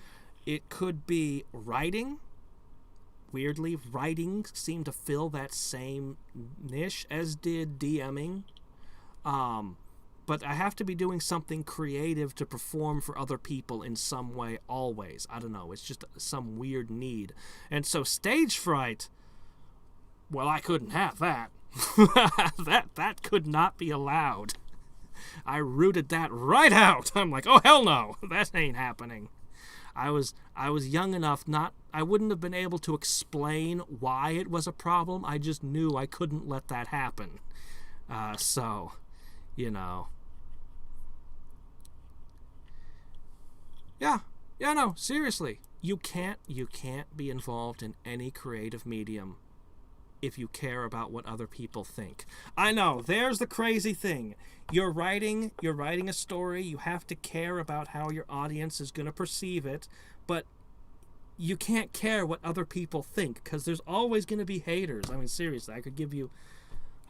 It could be writing. Weirdly, writing seemed to fill that same niche, as did DMing. But I have to be doing something creative to perform for other people in some way always. I don't know. It's just some weird need. And so stage fright, well, I couldn't have that. that could not be allowed. I rooted that right out. I'm like, oh, hell no. That ain't happening. I was young enough, I wouldn't have been able to explain why it was a problem. I just knew I couldn't let that happen. So, you know. Yeah, no, seriously. You can't be involved in any creative medium if you care about what other people think. I know, there's the crazy thing. You're writing a story, you have to care about how your audience is going to perceive it, but you can't care what other people think, because there's always going to be haters. I mean, seriously, I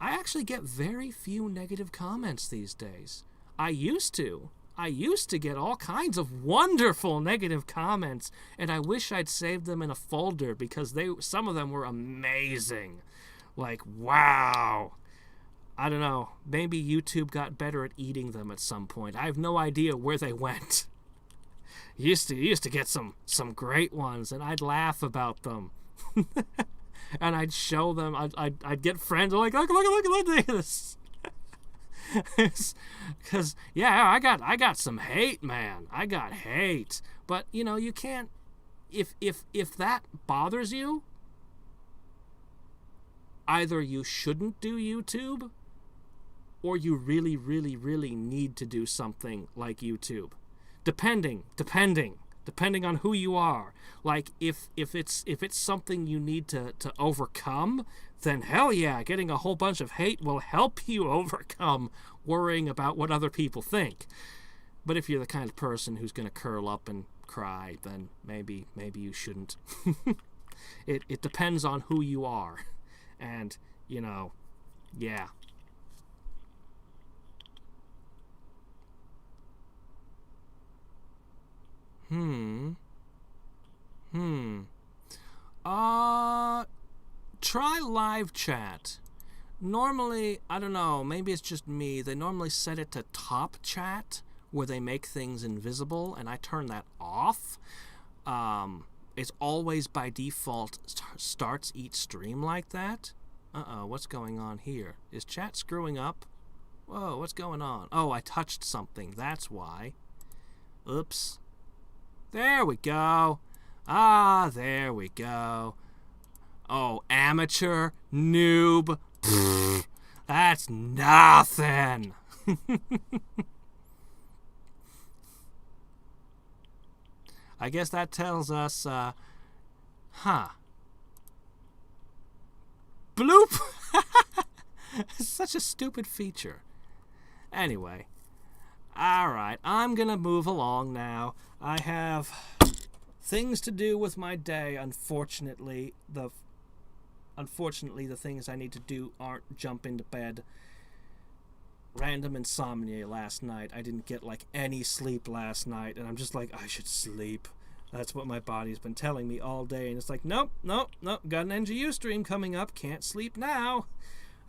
actually get very few negative comments these days. I used to get all kinds of wonderful negative comments, and I wish I'd saved them in a folder, because some of them were amazing. Like, wow. I don't know. Maybe YouTube got better at eating them at some point. I have no idea where they went. Used to get some great ones, and I'd laugh about them. And I'd show them. I'd get friends like, look at this. Because yeah, I got some hate, man. I got hate. But you know, you can't. If that bothers you, either you shouldn't do YouTube, or you really, really, really need to do something like YouTube. Depending on who you are. Like, if it's something you need to overcome, then hell yeah, getting a whole bunch of hate will help you overcome worrying about what other people think. But if you're the kind of person who's going to curl up and cry, then maybe you shouldn't. It depends on who you are. And, you know, yeah. Try live chat. Normally, I don't know, maybe it's just me, they normally set it to top chat, where they make things invisible, and I turn that off. It's always by default starts each stream like that. What's going on here? Is chat screwing up? Whoa, what's going on? Oh, I touched something, that's why. Oops. There we go. There we go. Oh, amateur, noob. Pfft, that's nothing. I guess that tells us, Bloop! Such a stupid feature. Anyway. Alright, I'm gonna move along now. I have things to do with my day, unfortunately. The things I need to do aren't jump into bed. Random insomnia last night. I didn't get like any sleep last night, and I'm just like, I should sleep. That's what my body's been telling me all day, and it's like, nope, got an NGU stream coming up, can't sleep now.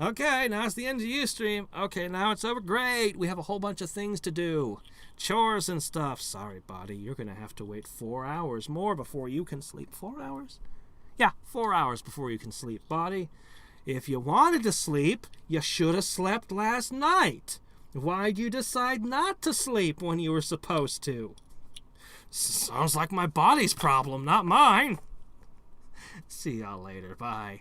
Okay, now it's the NGU stream. Okay, now it's over. Great, we have a whole bunch of things to do. Chores and stuff. Sorry, body, you're gonna have to wait 4 hours more before you can sleep. 4 hours? Yeah, 4 hours before you can sleep, body. If you wanted to sleep, you should have slept last night. Why'd you decide not to sleep when you were supposed to? Sounds like my body's problem, not mine. See y'all later. Bye.